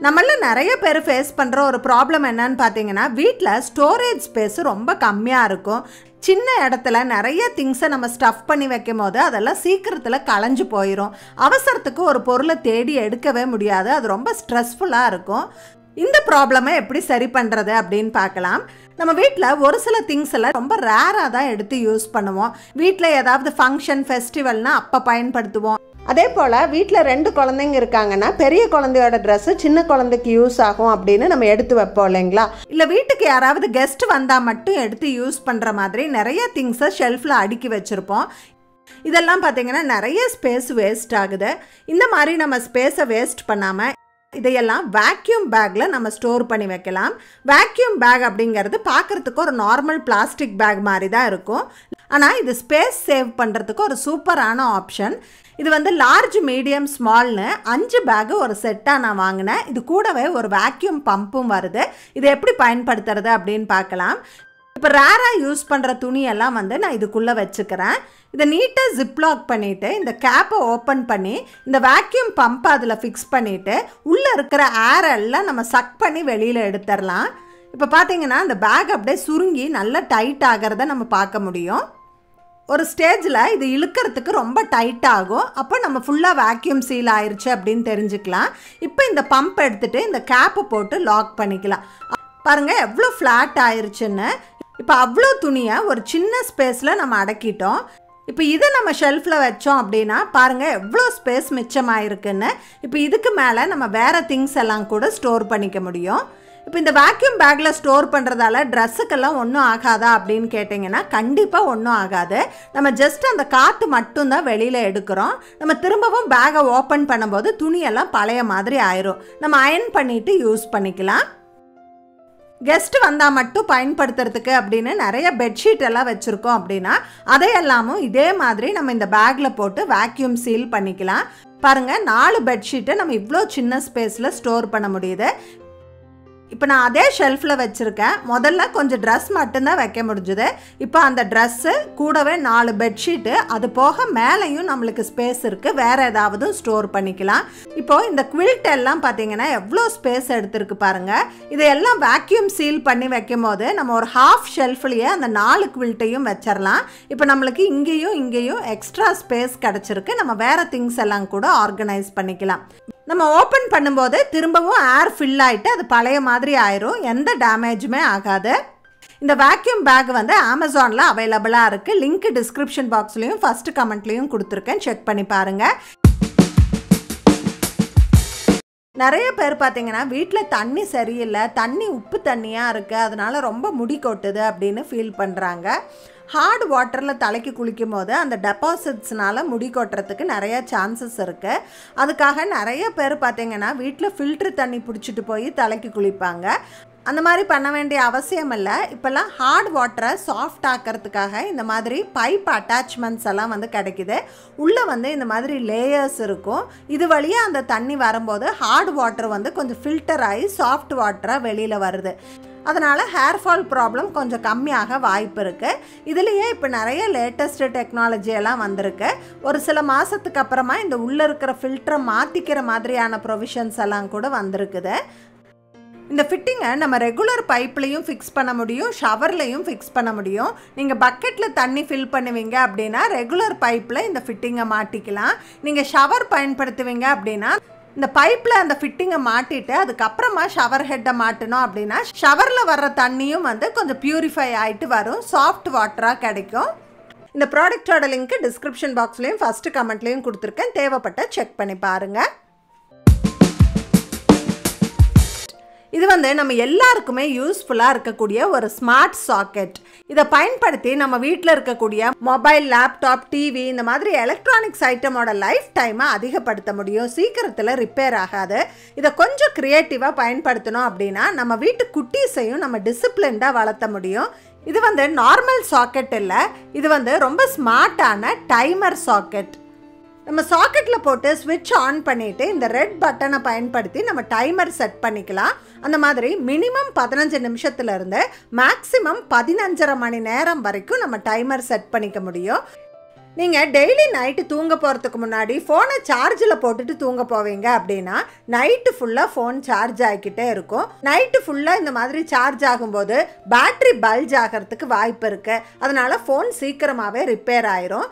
நம்மள நிறைய பேர் ஃபேஸ் பண்ணுற ஒரு ப்ராப்ளம் என்னன்னு பார்த்தீங்கன்னா வீட்டில் ஸ்டோரேஜ் ஸ்பேஸு ரொம்ப கம்மியாக இருக்கும். சின்ன இடத்துல நிறைய திங்ஸை நம்ம ஸ்டஃப் பண்ணி வைக்கும் போது அதெல்லாம் சீக்கிரத்தில் களைஞ்சு போயிடும். அவசரத்துக்கு ஒரு பொருளை தேடி எடுக்கவே முடியாது. அது ரொம்ப ஸ்ட்ரெஸ்ஃபுல்லாக இருக்கும். இந்த ப்ராப்ளமை எப்படி சரி பண்ணுறது அப்படின்னு பார்க்கலாம். நம்ம வீட்டில் ஒரு சில திங்ஸ் எல்லாம் ரொம்ப ரேராக தான் எடுத்து யூஸ் பண்ணுவோம். வீட்டில் ஏதாவது ஃபங்க்ஷன் ஃபெஸ்டிவல்னால் அப்போ பயன்படுத்துவோம். அதே போல் வீட்டில் 2 குழந்தைங்க இருக்காங்கன்னா பெரிய குழந்தையோட ட்ரெஸ்ஸு சின்ன குழந்தைக்கு யூஸ் ஆகும் அப்படின்னு நம்ம எடுத்து வைப்போம் இல்லைங்களா? இல்லை வீட்டுக்கு யாராவது கெஸ்ட் வந்தால் மட்டும் எடுத்து யூஸ் பண்ணுற மாதிரி நிறைய திங்ஸை ஷெல்ஃபில் அடுக்கி வச்சுருப்போம். இதெல்லாம் பார்த்திங்கன்னா நிறைய ஸ்பேஸ் வேஸ்ட் ஆகுது. இந்த மாதிரி நம்ம ஸ்பேஸை வேஸ்ட் பண்ணாமல் இதையெல்லாம் வேக்யூம் பேக்கில் நம்ம ஸ்டோர் பண்ணி வைக்கலாம். வேக்யூம் பேக் அப்படிங்கிறது பார்க்குறதுக்கு ஒரு நார்மல் பிளாஸ்டிக் பேக் மாதிரி தான் இருக்கும். ஆனால் இது ஸ்பேஸ் சேவ் பண்ணுறதுக்கு ஒரு சூப்பரான ஆப்ஷன். இது வந்து லார்ஜ் மீடியம் ஸ்மால்னு 5 பேக்கு ஒரு செட்டாக நான் வாங்கினேன். இது கூடவே ஒரு வேக்யூம் பம்பும் வருது. இது எப்படி பயன்படுத்துறது அப்படின்னு பார்க்கலாம். இப்போ ரேராக யூஸ் பண்ணுற துணியெல்லாம் வந்து நான் இதுக்குள்ளே வச்சுக்கிறேன். இதை நீட்டாக ஜிப்லாக் பண்ணிவிட்டு இந்த கேப்பை ஓப்பன் பண்ணி இந்த வேக்யூம் பம்பை அதில் ஃபிக்ஸ் பண்ணிவிட்டு உள்ளே இருக்கிற ஏர் எல்லாம் நம்ம சக் பண்ணி வெளியில் எடுத்துடலாம். இப்போ பார்த்தீங்கன்னா அந்த பேக் அப்படியே சுருங்கி நல்லா டைட் ஆகிறத நம்ம பார்க்க முடியும். ஒரு ஸ்டேஜில் இது இழுக்கிறதுக்கு ரொம்ப டைட் ஆகும். அப்போ நம்ம ஃபுல்லாக வேக்யூம் சீல் ஆயிடுச்சு அப்படின்னு தெரிஞ்சுக்கலாம். இப்போ இந்த பம்ப் எடுத்துகிட்டு இந்த கேப்பை போட்டு லாக் பண்ணிக்கலாம். பாருங்கள் எவ்வளோ ஃப்ளாட் ஆயிடுச்சுன்னு. இப்போ அவ்வளோ துணியை ஒரு சின்ன ஸ்பேஸில் நம்ம அடக்கிட்டோம். இப்போ இதை நம்ம ஷெல்ஃபில் வச்சோம் அப்படின்னா பாருங்கள் எவ்வளோ ஸ்பேஸ் மிச்சமாயிருக்குன்னு. இப்போ இதுக்கு மேலே நம்ம வேறு திங்ஸ் எல்லாம் கூட ஸ்டோர் பண்ணிக்க முடியும். இப்போ இந்த வேக்யூம் பேக்கில் ஸ்டோர் பண்ணுறதால ட்ரெஸ்ஸுக்கெல்லாம் ஒன்றும் ஆகாதா அப்படின்னு கேட்டிங்கன்னா கண்டிப்பாக ஒன்றும் ஆகாது. நம்ம ஜஸ்ட் அந்த காற்று மட்டும்தான் வெளியில் எடுக்கிறோம். நம்ம திரும்பவும் பேக்கை ஓப்பன் பண்ணும்போது துணியெல்லாம் பழைய மாதிரி ஆயிரும். நம்ம அயர்ன் பண்ணிவிட்டு யூஸ் பண்ணிக்கலாம். கெஸ்ட் வந்தால் மட்டும் பயன்படுத்துறதுக்கு அப்படின்னு நிறைய பெட்ஷீட் எல்லாம் வச்சுருக்கோம் அப்படின்னா அதையெல்லாமும் இதே மாதிரி நம்ம இந்த பேக்கில் போட்டு வேக்யூம் சீல் பண்ணிக்கலாம். பாருங்கள் 4 பெட்ஷீட்டை நம்ம இவ்வளோ சின்ன ஸ்பேஸில் ஸ்டோர் பண்ண முடியுது. இப்போ நான் அதே ஷெல்ஃபில் வச்சுருக்கேன். முதல்ல கொஞ்சம் ட்ரெஸ் மட்டும்தான் வைக்க முடிஞ்சுது. இப்போ அந்த ட்ரெஸ்ஸு கூடவே 4 பெட்ஷீட்டு அது போக மேலேயும் நம்மளுக்கு ஸ்பேஸ் இருக்குது. வேறு ஏதாவது ஸ்டோர் பண்ணிக்கலாம். இப்போது இந்த குவில்ட் எல்லாம் பார்த்தீங்கன்னா எவ்வளோ ஸ்பேஸ் எடுத்துருக்கு பாருங்கள். இதையெல்லாம் வேக்யூம் சீல் பண்ணி வைக்கும் போது நம்ம ஒரு ஹாஃப் ஷெல்ஃப்லேயே அந்த 4 குவில்ட்டையும் வச்சிடலாம். இப்போ நம்மளுக்கு இங்கேயும் எக்ஸ்ட்ரா ஸ்பேஸ் கிடச்சிருக்கு. நம்ம வேறு திங்ஸ் எல்லாம் கூட ஆர்கனைஸ் பண்ணிக்கலாம். நம்ம ஓப்பன் பண்ணும்போது திரும்பவும் ஏர் ஃபில் ஆகிட்டு அது பழைய மாதிரி ஆயிரும். எந்த டேமேஜுமே ஆகாது. இந்த வேக்யூம் பேக் வந்து அமேசானில் அவைலபிளாக இருக்குது. லிங்க் டிஸ்கிரிப்ஷன் பாக்ஸ்லேயும் ஃபஸ்ட்டு கமெண்ட்லேயும் கொடுத்துருக்கேன். செக் பண்ணி பாருங்கள். நிறைய பேர் பார்த்தீங்கன்னா வீட்டில் தண்ணி சரியில்லை, தண்ணி உப்பு தண்ணியாக இருக்குது, அதனால் ரொம்ப முடி கொட்டுது அப்படின்னு ஃபீல் பண்ணுறாங்க. ஹார்ட் வாட்டரில் தலைக்கு குளிக்கும் போது அந்த டெபாசிட்ஸ்னால் முடி கொட்டுறதுக்கு நிறைய சான்சஸ் இருக்குது. அதுக்காக நிறைய பேர் பார்த்திங்கன்னா வீட்டில் ஃபில்ட்ரு தண்ணி பிடிச்சிட்டு போய் தலைக்கு குளிப்பாங்க. அந்த மாதிரி பண்ண வேண்டிய அவசியம் இல்லை. இப்போல்லாம் ஹார்ட் வாட்டரை சாஃப்ட் ஆக்கிறதுக்காக இந்த மாதிரி பைப் அட்டாச்மெண்ட்ஸ் எல்லாம் கிடைக்குது. உள்ளே இந்த மாதிரி லேயர்ஸ் இருக்கும். இது வழியாக அந்த தண்ணி வரும்போது ஹார்ட் வாட்டர் கொஞ்சம் ஃபில்டர் ஆகி சாஃப்ட் வாட்டராக வெளியில் வருது. அதனால் ஹேர் ஃபால் ப்ராப்ளம் கொஞ்சம் கம்மியாக வாய்ப்பு இருக்குது. இதுலேயே இப்போ நிறைய லேட்டஸ்ட் டெக்னாலஜி எல்லாம் வந்திருக்கு. ஒரு சில மாதத்துக்கு அப்புறமா இந்த உள்ளே இருக்கிற ஃபில்டரை மாற்றிக்கிற மாதிரியான ப்ரொவிஷன்ஸ் எல்லாம் கூட வந்திருக்குது. இந்த ஃபிட்டிங்கை நம்ம ரெகுலர் பைப்லையும் ஃபிக்ஸ் பண்ண முடியும், ஷவர்லையும் ஃபிக்ஸ் பண்ண முடியும். நீங்கள் பக்கெட்டில் தண்ணி ஃபில் பண்ணுவீங்க அப்படின்னா ரெகுலர் பைப்பில் இந்த ஃபிட்டிங்கை மாட்டிக்கலாம். நீங்கள் ஷவர் பயன்படுத்துவீங்க அப்படின்னா இந்த பைப்பில் அந்த ஃபிட்டிங்கை மாட்டிட்டு அதுக்கப்புறமா ஷவர் ஹெட்டை மாட்டணும் அப்படின்னா ஷவரில் வர்ற தண்ணியும் கொஞ்சம் பியூரிஃபை ஆகிட்டு வரும், சாஃப்ட் வாட்டராக கிடைக்கும். இந்த ப்ராடக்டோட லிங்க் டிஸ்கிரிப்ஷன் பாக்ஸ்லேயும் ஃபஸ்ட்டு கமெண்ட்லேயும் கொடுத்துருக்கேன். தேவைப்பட்ட செக் பண்ணி பாருங்கள். இது நம்ம எல்லாருக்குமே யூஸ்ஃபுல்லாக இருக்கக்கூடிய ஒரு ஸ்மார்ட் சாக்கெட். இதை பயன்படுத்தி நம்ம வீட்டில் இருக்கக்கூடிய மொபைல், லேப்டாப், டிவி இந்த மாதிரி எலக்ட்ரானிக்ஸ் ஐட்டமோட லைஃப் டைமை அதிகப்படுத்த முடியும். சீக்கிரத்தில் ரிப்பேர் ஆகாது. இதை கொஞ்சம் க்ரியேட்டிவாக பயன்படுத்தணும் அப்படின்னா நம்ம வீட்டு குட்டீஸையும் நம்ம டிசிப்ளின்டாக வளர்த்த முடியும். இது நார்மல் சாக்கெட் இல்லை, இது ரொம்ப ஸ்மார்ட்டான டைமர் சாக்கெட். நம்ம சாக்கெட்டில் போட்டு ஸ்விட்ச் ஆன் பண்ணிவிட்டு இந்த ரெட் பட்டனை பயன்படுத்தி நம்ம டைமர் செட் பண்ணிக்கலாம். அந்த மாதிரி மினிமம் 15 நிமிஷத்துலேருந்து மேக்ஸிமம் 15.5 மணி நேரம் வரைக்கும் நம்ம டைமர் செட் பண்ணிக்க முடியும். நீங்கள் டெய்லி நைட்டு தூங்க போகிறதுக்கு முன்னாடி ஃபோனை சார்ஜில் போட்டுட்டு தூங்க போவீங்க அப்படின்னா நைட்டு ஃபுல்லாக ஃபோன் சார்ஜ் ஆகிக்கிட்டே இருக்கும். நைட்டு ஃபுல்லாக இந்த மாதிரி சார்ஜ் ஆகும்போது பேட்ரி பல்ஜ் ஆகிறதுக்கு வாய்ப்பு இருக்குது. அதனால் ஃபோன் சீக்கிரமாகவே ரிப்பேர் ஆயிரும்.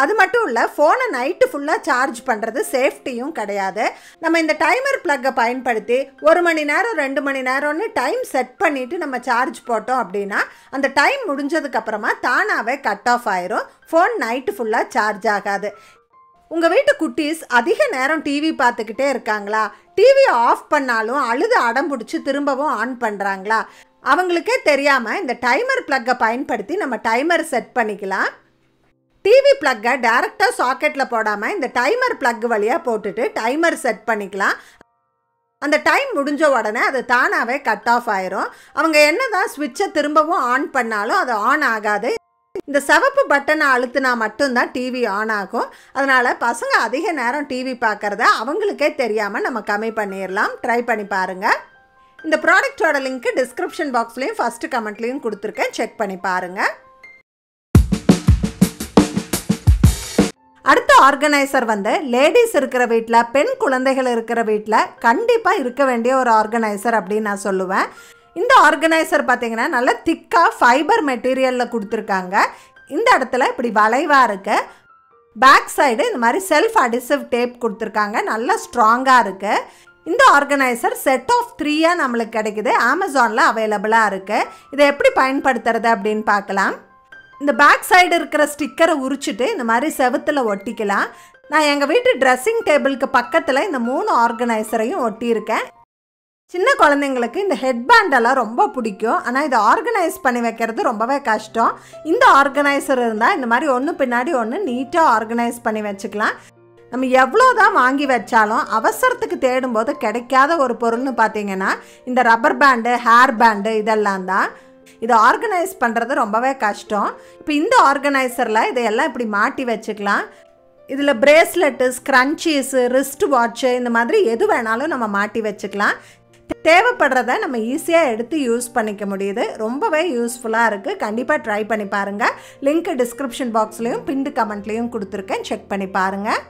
அது மட்டும் இல்லை, ஃபோனை நைட்டு ஃபுல்லாக சார்ஜ் பண்ணுறது சேஃப்டியும் கிடையாது. நம்ம இந்த டைமர் ப்ளக்கை பயன்படுத்தி 1 மணி நேரம் 2 மணி நேரம்னு டைம் செட் பண்ணிவிட்டு நம்ம சார்ஜ் போட்டோம் அப்படின்னா அந்த டைம் முடிஞ்சதுக்கப்புறமா தானாகவே கட் ஆஃப் ஆயிரும். ஃபோன் நைட்டு ஃபுல்லாக சார்ஜ் ஆகாது. உங்கள் வீட்டு குட்டீஸ் அதிக நேரம் டிவி பார்த்துக்கிட்டே இருக்காங்களா? டிவியை ஆஃப் பண்ணாலும் அழுது அடம் பிடிச்சி திரும்பவும் ஆன் பண்ணுறாங்களா? அவங்களுக்கே தெரியாமல் இந்த டைமர் ப்ளக்கை பயன்படுத்தி நம்ம டைமர் செட் பண்ணிக்கலாம். டிவி ப்ளக்கை டைரெக்டாக சாக்கெட்டில் போடாமல் இந்த டைமர் ப்ளக் வழியாக போட்டுட்டு டைமர் செட் பண்ணிக்கலாம். அந்த டைம் முடிஞ்ச உடனே அது தானாகவே கட் ஆஃப் ஆயிரும். அவங்க என்ன தான் ஸ்விட்சை திரும்பவும் ஆன் பண்ணாலும் அது ஆன் ஆகாது. இந்த சிவப்பு பட்டனை அழுத்தினா மட்டும்தான் டிவி ஆன் ஆகும். அதனால் பசங்க அதிக நேரம் டிவி பார்க்குறத அவங்களுக்கே தெரியாமல் நம்ம கம்மி பண்ணிடலாம். ட்ரை பண்ணி பாருங்கள். இந்த ப்ராடக்டோட லிங்க் டிஸ்கிரிப்ஷன் பாக்ஸ்லேயும் ஃபஸ்ட்டு கமெண்ட்லேயும் கொடுத்துருக்கேன். செக் பண்ணி பாருங்கள். அடுத்த ஆர்கனைசர் லேடிஸ் இருக்கிற வீட்டில், பெண் குழந்தைகள் இருக்கிற வீட்டில் கண்டிப்பாக இருக்க வேண்டிய ஒரு ஆர்கனைசர் அப்படின்னு நான் சொல்லுவேன். இந்த ஆர்கனைசர் பார்த்தீங்கன்னா நல்ல திக்காக ஃபைபர் மெட்டீரியலில் கொடுத்துருக்காங்க. இந்த இடத்துல இப்படி வளைவாக இருக்குது. பேக் சைடு இந்த மாதிரி செல்ஃப் அடிசிவ் டேப் கொடுத்துருக்காங்க. நல்லா ஸ்ட்ராங்காக இருக்குது. இந்த ஆர்கனைசர் செட் ஆஃப் 3 நம்மளுக்கு கிடைக்குது. அமேசானில் அவைலபிளாக இருக்குது. இதை எப்படி பயன்படுத்துறது அப்படின்னு பார்க்கலாம். இந்த பேக் சைடு இருக்கிற ஸ்டிக்கரை உரிச்சிட்டு இந்த மாதிரி செவுத்தில் ஒட்டிக்கலாம். நான் எங்கள் வீட்டு ட்ரெஸ்ஸிங் டேபிளுக்கு பக்கத்தில் இந்த 3 ஆர்கனைசரையும் ஒட்டியிருக்கேன். சின்ன குழந்தைங்களுக்கு இந்த ஹெட்பேண்டெல்லாம் ரொம்ப பிடிக்கும். ஆனால் இதை ஆர்கனைஸ் பண்ணி வைக்கிறது ரொம்பவே கஷ்டம். இந்த ஆர்கனைசர் இருந்தால் இந்த மாதிரி ஒன்று பின்னாடி ஒன்று நீட்டாக ஆர்கனைஸ் பண்ணி வச்சுக்கலாம். நம்ம எவ்வளோ தான் வாங்கி வச்சாலும் அவசரத்துக்கு தேடும்போது கிடைக்காத ஒரு பொருள்னு பார்த்தீங்கன்னா இந்த ரப்பர் பேண்டு, ஹேர் பேண்டு இதெல்லாம் தான். இதை ஆர்கனைஸ் பண்ணுறது ரொம்பவே கஷ்டம். இப்போ இந்த ஆர்கனைசரில் இதையெல்லாம் இப்படி மாட்டி வச்சுக்கலாம். இதில் பிரேஸ்லெட்டு, ஸ்க்ரன்ச்சீஸு, ரிஸ்ட் வாட்சு இந்த மாதிரி எது வேணாலும் நம்ம மாட்டி வச்சுக்கலாம். தேவைப்படுறத நம்ம ஈஸியாக எடுத்து யூஸ் பண்ணிக்க முடியுது. ரொம்பவே யூஸ்ஃபுல்லாக இருக்குது. கண்டிப்பாக ட்ரை பண்ணி பாருங்கள். லிங்க் டிஸ்கிரிப்ஷன் பாக்ஸ்லேயும் பின்டு கமெண்ட்லேயும் கொடுத்துருக்கேன். செக் பண்ணி பாருங்கள்.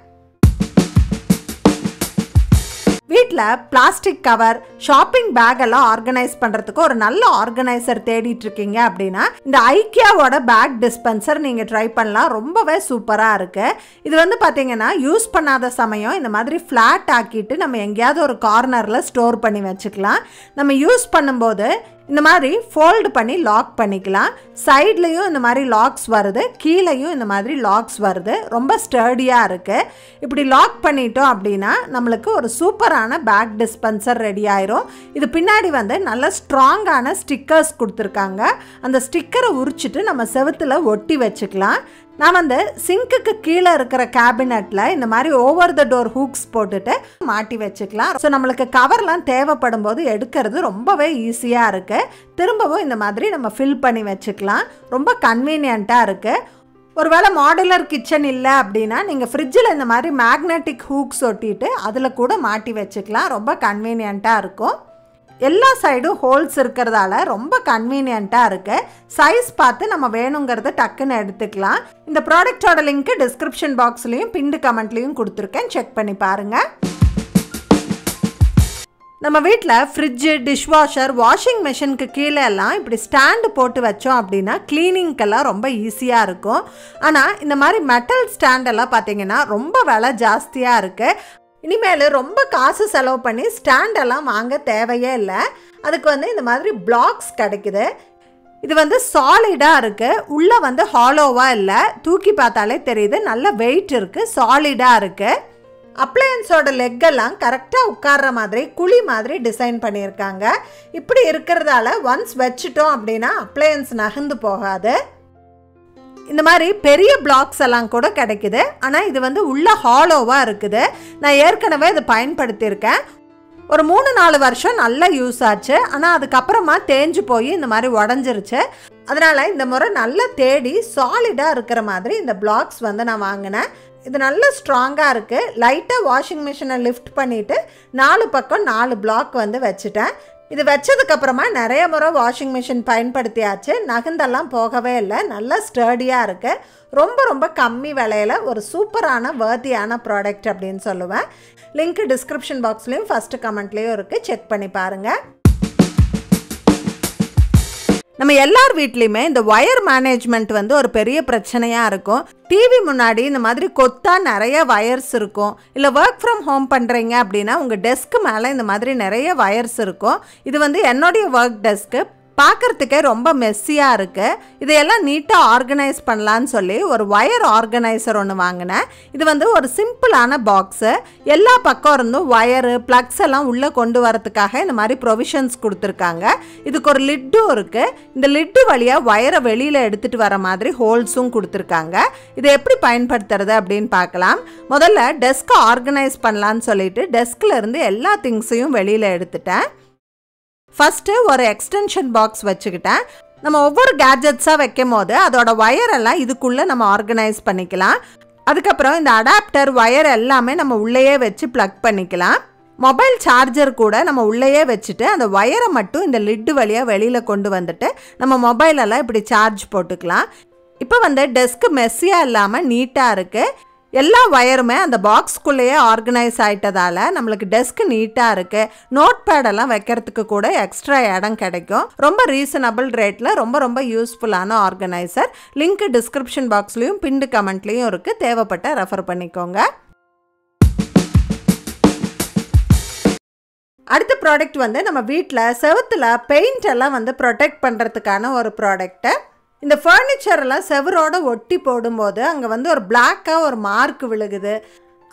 வீட்டில் பிளாஸ்டிக் கவர், ஷாப்பிங் பேக் எல்லாம் ஆர்கனைஸ் பண்ணுறதுக்கு ஒரு நல்ல ஆர்கனைசர் தேடிட்டு இருக்கீங்க அப்படின்னா இந்த ஐக்கியாவோட பேக் டிஸ்பென்சர் நீங்கள் ட்ரை பண்ணலாம். ரொம்பவே சூப்பராக இருக்குது. இது பார்த்தீங்கன்னா யூஸ் பண்ணாத சமயம் இந்த மாதிரி ஃப்ளாட் ஆக்கிட்டு நம்ம எங்கேயாவது ஒரு கார்னரில் ஸ்டோர் பண்ணி வச்சுக்கலாம். நம்ம யூஸ் பண்ணும்போது இந்த மாதிரி ஃபோல்டு பண்ணி லாக் பண்ணிக்கலாம். சைட்லேயும் இந்த மாதிரி லாக்ஸ் வருது, கீழேயும் இந்த மாதிரி லாக்ஸ் வருது. ரொம்ப ஸ்டர்டியாக இருக்குது. இப்படி லாக் பண்ணிட்டோம் அப்படின்னா நம்மளுக்கு ஒரு சூப்பரான பேக் டிஸ்பென்சர் ரெடி ஆயிரும். இது பின்னாடி வந்து நல்ல ஸ்ட்ராங்கான ஸ்டிக்கர்ஸ் கொடுத்துருக்காங்க. அந்த ஸ்டிக்கரை உரிச்சிட்டு நம்ம செவுத்தில் ஒட்டி வச்சுக்கலாம். நான் வந்து சிங்க்குக்கு கீழே இருக்கிற கேபினெட்டில் இந்த மாதிரி ஓவர் த டோர் ஹூக்ஸ் போட்டுட்டு மாட்டி வச்சுக்கலாம். ஸோ நம்மளுக்கு கவர்லாம் தேவைப்படும் போது எடுக்கிறது ரொம்பவே ஈஸியாக இருக்குது. திரும்பவும் இந்த மாதிரி நம்ம ஃபில் பண்ணி வச்சுக்கலாம். ரொம்ப கன்வீனியண்ட்டாக இருக்குது. ஒருவேளை மாடுலர் கிச்சன் இல்லை அப்படின்னா நீங்கள் ஃப்ரிட்ஜில் இந்த மாதிரி மேக்னெட்டிக் ஹூக்ஸ் ஒட்டிட்டு அதில் கூட மாட்டி வச்சுக்கலாம். ரொம்ப கன்வீனியண்ட்டாக இருக்கும். எல்லா சைடும் ஹோல்ஸ் இருக்கிறதால ரொம்ப கன்வீனியண்ட்டாக இருக்குது. சைஸ் பார்த்து நம்ம வேணுங்கிறத டக்குன்னு எடுத்துக்கலாம். இந்த ப்ராடக்டோட லிங்க்கு டிஸ்கிரிப்ஷன் பாக்ஸ்லேயும் பின்டு கமெண்ட்லேயும் கொடுத்துருக்கேன், செக் பண்ணி பாருங்கள். நம்ம வீட்டில் ஃப்ரிட்ஜு, டிஷ்வாஷர், வாஷிங் மிஷினுக்கு கீழே எல்லாம் இப்படி ஸ்டாண்டு போட்டு வச்சோம் அப்படின்னா க்ளீனிங்க்கெல்லாம் ரொம்ப ஈஸியாக இருக்கும். ஆனால் இந்த மாதிரி மெட்டல் ஸ்டாண்டெல்லாம் பார்த்தீங்கன்னா ரொம்ப விலை ஜாஸ்தியாக இருக்குது. இனிமேல் ரொம்ப காசு செலவு பண்ணி ஸ்டாண்டெல்லாம் வாங்க தேவையே இல்லை. அதுக்கு வந்து இந்த மாதிரி பிளாக்ஸ் கிடைக்குது. இது வந்து சாலிடாக இருக்குது, உள்ளே வந்து ஹாலோவாக இல்லை. தூக்கி பார்த்தாலே தெரியுது, நல்ல வெயிட் இருக்குது, சாலிடாக இருக்குது. அப்ளையன்ஸோட லெக்கெல்லாம் கரெக்டாக உட்கார்ற மாதிரி குழி மாதிரி டிசைன் பண்ணியிருக்காங்க. இப்படி இருக்கிறதால ஒன்ஸ் வச்சுட்டோம் அப்படின்னா அப்ளையன்ஸ் நகர்ந்து போகாது. இந்த மாதிரி பெரிய பிளாக்ஸ் எல்லாம் கூட கிடைக்குது. ஆனால் இது வந்து உள்ள ஹாலோவாக இருக்குது. நான் ஏற்கனவே இதை பயன்படுத்தியிருக்கேன். ஒரு 3-4 வருஷம் நல்லா யூஸ் ஆச்சு. ஆனால் அதுக்கப்புறமா தேஞ்சு போய் இந்த மாதிரி உடஞ்சிருச்சு. அதனால் இந்த முறை நல்லா தேடி சாலிடாக இருக்கிற மாதிரி இந்த பிளாக்ஸ் வந்து நான் வாங்கினேன். இது நல்ல ஸ்ட்ராங்காக இருக்குது. லைட்டாக வாஷிங் மிஷினை லிஃப்ட் பண்ணிவிட்டு 4 பக்கம் 4 பிளாக் வந்து வச்சுட்டேன். இது வச்சதுக்கப்புறமா நிறைய முறை வாஷிங் மிஷின் பயன்படுத்தியாச்சு. நகந்தெல்லாம் போகவே இல்லை. நல்லா ஸ்டர்டியாக இருக்குது. ரொம்ப ரொம்ப கம்மி விலையில் ஒரு சூப்பரான வர்த்தியான ப்ராடக்ட் அப்படின்னு சொல்லுவேன். லிங்க் டிஸ்கிரிப்ஷன் பாக்ஸ்லேயும் ஃபஸ்ட்டு கமெண்ட்லேயும் இருக்குது, செக் பண்ணி பாருங்கள். நம்ம எல்லார் வீட்லேயுமே இந்த ஒயர் மேனேஜ்மெண்ட் வந்து ஒரு பெரிய பிரச்சனையாக இருக்கும். டிவி முன்னாடி இந்த மாதிரி கொத்தா நிறைய வயர்ஸ் இருக்கும். இல்லை ஒர்க் ஃப்ரம் ஹோம் பண்ணுறீங்க அப்படின்னா உங்கள் டெஸ்க்கு மேலே இந்த மாதிரி நிறைய வயர்ஸ் இருக்கும். இது வந்து என்னுடைய ஒர்க் டெஸ்க்கு பார்க்குறதுக்கே ரொம்ப மெஸ்ஸியாக இருக்குது. இதையெல்லாம் நீட்டாக ஆர்கனைஸ் பண்ணலான்னு சொல்லி ஒரு ஒயர் ஆர்கனைசர் ஒன்று வாங்கினேன். இது வந்து ஒரு சிம்பிளான பாக்ஸு. எல்லா பக்கம் இருந்தும் ஒயரு, ப்ளக்ஸ் எல்லாம் உள்ளே கொண்டு வரதுக்காக இந்த மாதிரி ப்ரொவிஷன்ஸ் கொடுத்துருக்காங்க. இதுக்கு ஒரு லிட்டும் இருக்குது. இந்த லிட்டு வழியாக ஒயரை வெளியில் எடுத்துகிட்டு வர மாதிரி ஹோல்ஸும் கொடுத்துருக்காங்க. இதை எப்படி பயன்படுத்துறது அப்படின்னு பார்க்கலாம். முதல்ல டெஸ்க்கை ஆர்கனைஸ் பண்ணலான்னு சொல்லிட்டு டெஸ்கில் இருந்து எல்லா திங்ஸையும் வெளியில் எடுத்துட்டேன். ஃபஸ்ட்டு ஒரு எக்ஸ்டென்ஷன் பாக்ஸ் வச்சுக்கிட்டேன். நம்ம ஒவ்வொரு கேட்ஜெட்ஸாக வைக்கும் போது அதோட ஒயரெல்லாம் இதுக்குள்ளே நம்ம ஆர்கனைஸ் பண்ணிக்கலாம். அதுக்கப்புறம் இந்த அடாப்டர் ஒயர் எல்லாமே நம்ம உள்ளேயே வச்சு ப்ளக் பண்ணிக்கலாம். மொபைல் சார்ஜர் கூட நம்ம உள்ளேயே வச்சுட்டு அந்த ஒயரை மட்டும் இந்த லிட்டு வழியாக வெளியில் கொண்டு வந்துட்டு நம்ம மொபைலெல்லாம் இப்படி சார்ஜ் போட்டுக்கலாம். இப்போ வந்து டெஸ்க்கு மெஸ்ஸியாக இல்லாமல் நீட்டாக இருக்குது. எல்லா ஒயருமே அந்த பாக்ஸ்குள்ளேயே ஆர்கனைஸ் ஆகிட்டதால நம்மளுக்கு டெஸ்க் நீட்டாக இருக்குது. நோட் பேடெல்லாம் வைக்கிறதுக்கு கூட எக்ஸ்ட்ரா இடம் கிடைக்கும். ரொம்ப ரீசனபிள் ரேட்டில் ரொம்ப ரொம்ப யூஸ்ஃபுல்லான ஆர்கனைசர். லிங்க் டிஸ்கிரிப்ஷன் பாக்ஸ்லேயும் பின்டு கமெண்ட்லேயும் இருக்குது. தேவைப்பட்ட ரெஃபர் பண்ணிக்கோங்க. அடுத்த ப்ராடக்ட் வந்து நம்ம வீட்டில் செவுத்தில் பெயிண்ட் எல்லாம் வந்து ப்ரொடெக்ட் பண்ணுறதுக்கான ஒரு ப்ராடக்ட்டு. இந்த ஃபர்னிச்சரெல்லாம் செவரோடு ஒட்டி போடும்போது அங்கே வந்து ஒரு பிளாக்காக ஒரு மார்க் விழுகுது.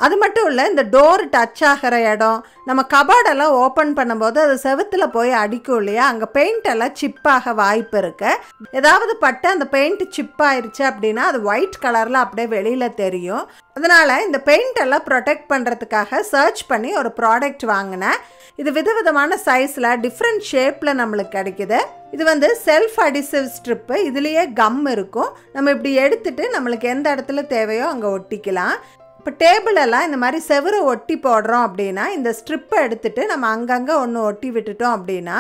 அது மட்டும் இல்லை, இந்த டோர் டச் ஆகிற இடம், நம்ம கபார்டெல்லாம் ஓப்பன் பண்ணும்போது அது செவுத்தில் போய் அடிக்கும் இல்லையா, அங்கே பெயிண்ட் எல்லாம் சிப்பாக வாய்ப்பு இருக்குது. ஏதாவது பட்டு அந்த பெயிண்ட் சிப் ஆயிடுச்சு அப்படின்னா அது ஒயிட் கலரில் அப்படியே வெளியில் தெரியும். அதனால் இந்த பெயிண்ட் எல்லாம் ப்ரொடெக்ட் பண்ணுறதுக்காக சர்ச் பண்ணி ஒரு ப்ராடக்ட் வாங்கினேன். இது விதவிதமான சைஸில் டிஃப்ரெண்ட் ஷேப்பில் நம்மளுக்கு கிடைக்குது. இது வந்து செல்ஃப் அடிசிவ் ஸ்ட்ரிப்பு. இதுலேயே கம் இருக்கும். நம்ம இப்படி எடுத்துகிட்டு நம்மளுக்கு எந்த இடத்துல தேவையோ அங்கே ஒட்டிக்கலாம். இப்போ டேபிளெல்லாம் இந்த மாதிரி செவரை ஒட்டி போடுறோம் அப்படின்னா இந்த ஸ்ட்ரிப்பை எடுத்துகிட்டு நம்ம அங்கங்கே ஒன்று ஒட்டி விட்டுட்டோம் அப்படின்னா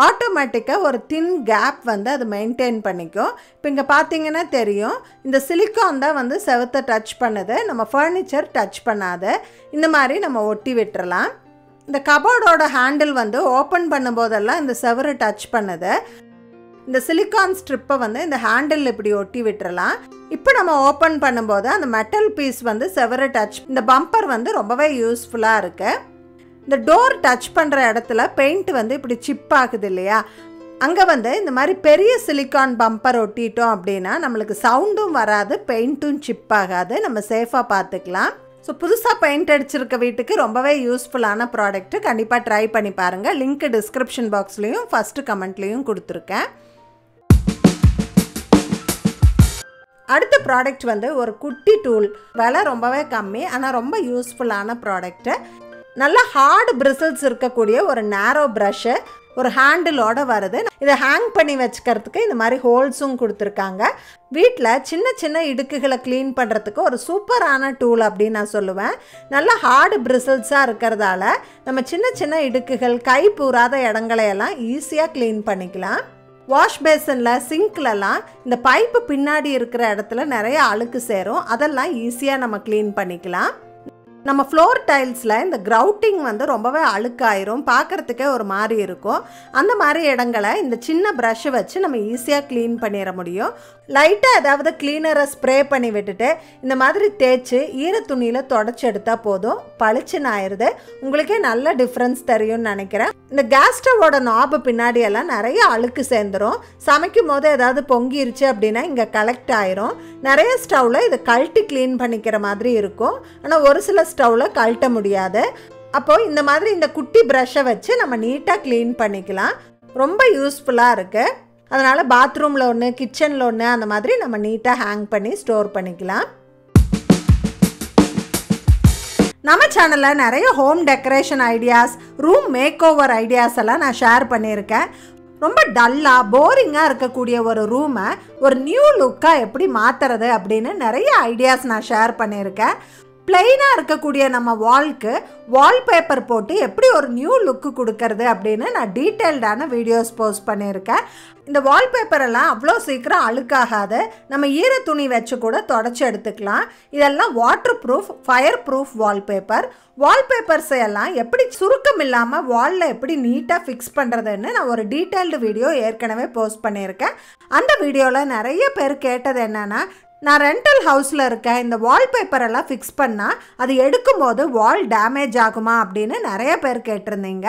ஆட்டோமேட்டிக்காக ஒரு தின் கேப் வந்து அது மெயின்டைன் பண்ணிக்கும். இப்போ இங்கே பார்த்தீங்கன்னா தெரியும், இந்த சிலிக்கான் தான் வந்து செவத்தை டச் பண்ணுது, நம்ம ஃபர்னிச்சர் டச் பண்ணாது. இந்த மாதிரி நம்ம ஒட்டி விட்டுறலாம். இந்த கபோர்டோட ஹேண்டில் வந்து ஓப்பன் பண்ணும்போதெல்லாம் இந்த செவரை டச் பண்ணுது. இந்த சிலிக்கான் ஸ்ட்ரிப்பை வந்து இந்த ஹேண்டில் இப்படி ஒட்டி விட்டுறலாம். இப்போ நம்ம ஓப்பன் பண்ணும்போது அந்த மெட்டல் பீஸ் வந்து செவரை டச், இந்த பம்பர் வந்து ரொம்பவே யூஸ்ஃபுல்லாக இருக்குது. இந்த டோர் டச் பண்ணுற இடத்துல பெயிண்ட் வந்து இப்படி சிப் ஆகுது இல்லையா, அங்கே வந்து இந்த மாதிரி பெரிய சிலிக்கான் பம்பர் ஒட்டிட்டோம் அப்படின்னா நம்மளுக்கு சவுண்டும் வராது, பெயிண்ட்டும் சிப் ஆகாது, நம்ம சேஃபாக பார்த்துக்கலாம். ஸோ புதுசாக பெயிண்ட் அடிச்சிருக்க வீட்டுக்கு ரொம்பவே யூஸ்ஃபுல்லான ப்ராடக்ட்டு, கண்டிப்பாக ட்ரை பண்ணி பாருங்கள். லிங்க் டிஸ்கிரிப்ஷன் பாக்ஸ்லேயும் ஃபஸ்ட்டு கமெண்ட்லேயும் கொடுத்துருக்கேன். அடுத்த ப்ராடக்ட் வந்து ஒரு குட்டி டூல், விலை ரொம்பவே கம்மி ஆனால் ரொம்ப யூஸ்ஃபுல்லான ப்ராடக்ட்டு. நல்லா ஹார்டு பிரிசில்ஸ் இருக்கக்கூடிய ஒரு நேரோ ப்ரஷ்ஷு ஒரு ஹேண்டிலோடு வருது. இதை ஹேங் பண்ணி வச்சுக்கிறதுக்கு இந்த மாதிரி ஹோல்ஸும் கொடுத்துருக்காங்க. வீட்டில் சின்ன சின்ன இடுக்குகளை க்ளீன் பண்ணுறதுக்கு ஒரு சூப்பரான டூல் அப்படின்னு நான் சொல்லுவேன். நல்லா ஹார்டு பிரிசில்ஸாக இருக்கிறதால நம்ம சின்ன சின்ன இடுக்குகள், கை பூராத இடங்களையெல்லாம் ஈஸியாக க்ளீன் பண்ணிக்கலாம். வாஷ் பேசனில், சிங்க்லலாம் இந்த பைப்பு பின்னாடி இருக்கிற இடத்துல நிறைய அழுக்கு சேரும், அதெல்லாம் ஈஸியாக நம்ம க்ளீன் பண்ணிக்கலாம். நம்ம ஃப்ளோர் டைல்ஸில் இந்த கிரவுட்டிங் வந்து ரொம்பவே அழுக்காயிரும், பார்க்குறதுக்கே ஒரு மாதிரி இருக்கும். அந்த மாதிரி இடங்களை இந்த சின்ன ப்ரஷ்ஷை வச்சு நம்ம ஈஸியாக க்ளீன் பண்ணிட முடியும். லைட்டாக ஏதாவது க்ளீனரை ஸ்ப்ரே பண்ணி விட்டுட்டு இந்த மாதிரி தேய்ச்சி ஈர துணியில் தொடச்சி எடுத்தால் போதும், பளிச்சுன்னு ஆயிடுது. உங்களுக்கே நல்ல டிஃப்ரென்ஸ் தெரியும்னு நினைக்கிறேன். இந்த கேஸ் ஸ்டவோட நாபு பின்னாடியெல்லாம் நிறைய அழுக்கு சேர்ந்துடும். சமைக்கும் போது ஏதாவது பொங்கிருச்சு அப்படின்னா இங்கே கலெக்ட் ஆயிரும். நிறைய ஸ்டவ்வில் இதை கழட்டி க்ளீன் பண்ணிக்கிற மாதிரி இருக்கும், ஆனால் ஒரு சில ஸ்டவ்வில் கழட்ட முடியாது. அப்போது இந்த மாதிரி இந்த குட்டி ப்ரஷ்ஷை வச்சு நம்ம நீட்டாக க்ளீன் பண்ணிக்கலாம். ரொம்ப யூஸ்ஃபுல்லாக இருக்குது. அதனால் பாத்ரூமில் ஒன்று, கிச்சனில் ஒன்று, அந்த மாதிரி நம்ம நீட்டாக ஹேங் பண்ணி ஸ்டோர் பண்ணிக்கலாம். நம்ம சேனலில் நிறைய home decoration ideas, room make over ideas எல்லாம் நான் ஷேர் பண்ணியிருக்கேன். ரொம்ப டல்லாக போரிங்காக இருக்கக்கூடிய ஒரு ரூமை ஒரு நியூ லுக்காக எப்படி மாற்றுறது அப்படின்னு நிறைய ஐடியாஸ் நான் ஷேர் பண்ணியிருக்கேன். பிளெயினாக இருக்கக்கூடிய நம்ம வால்க்கு வால்பேப்பர் போட்டு எப்படி ஒரு நியூ லுக்கு கொடுக்கறது அப்படின்னு நான் டீட்டெயில்டான வீடியோஸ் போஸ்ட் பண்ணியிருக்கேன். இந்த வால்பேப்பரெல்லாம் அவ்வளோ சீக்கிரம் அழுக்காகாது, நம்ம ஈர துணி வச்சு கூட தொடச்சி எடுத்துக்கலாம். இதெல்லாம் waterproof, fireproof wallpaper. வால்பேப்பர்ஸை எல்லாம் எப்படி சுருக்கம் இல்லாமல் வாலில் எப்படி நீட்டாக ஃபிக்ஸ் பண்ணுறதுன்னு நான் ஒரு டீட்டெயில்டு வீடியோ ஏற்கனவே போஸ்ட் பண்ணியிருக்கேன். அந்த வீடியோவில் நிறைய பேர் கேட்டது என்னென்னா, நான் ரெண்டல் ஹவுஸில் இருக்கேன், இந்த வால்பேப்பரெல்லாம் ஃபிக்ஸ் பண்ணால் அது எடுக்கும் போது வால் டேமேஜ் ஆகுமா அப்படின்னு நிறைய பேர் கேட்டிருந்தீங்க.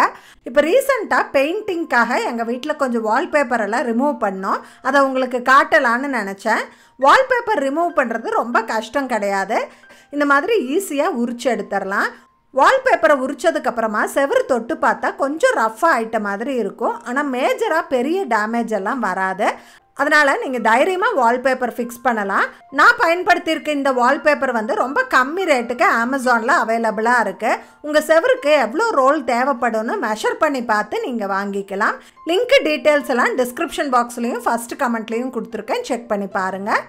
இப்போ ரீசெண்டாக பெயிண்டிங்காக எங்கள் வீட்டில் கொஞ்சம் வால்பேப்பரெல்லாம் ரிமூவ் பண்ணோம், அதை உங்களுக்கு காட்டலான்னு நினச்சேன். வால்பேப்பர் ரிமூவ் பண்ணுறது ரொம்ப கஷ்டம் கிடையாது, இந்த மாதிரி ஈஸியாக உரிச்சு எடுத்துடலாம். வால்பேப்பரை உரிச்சதுக்கப்புறமா செவரு தொட்டு பார்த்தா கொஞ்சம் ரஃப்பாக ஆகிட்ட மாதிரி இருக்கும், ஆனால் மேஜராக பெரிய டேமேஜ் எல்லாம் வராது. அதனால் நீங்கள் தைரியமாக வால்பேப்பர் ஃபிக்ஸ் பண்ணலாம். நான் பயன்படுத்தியிருக்க இந்த வால்பேப்பர் வந்து ரொம்ப கம்மி ரேட்டுக்கு அமேசானில் அவைலபிளாக இருக்குது. உங்கள் செவருக்கு எவ்வளோ ரோல் தேவைப்படும்னு மெஷர் பண்ணி பார்த்து நீங்கள் வாங்கிக்கலாம். லிங்க்கு டீட்டெயில்ஸ் எல்லாம் டிஸ்கிரிப்ஷன் பாக்ஸ்லேயும் ஃபஸ்ட்டு கமெண்ட்லேயும் கொடுத்துருக்கேன், செக் பண்ணி பாருங்கள்.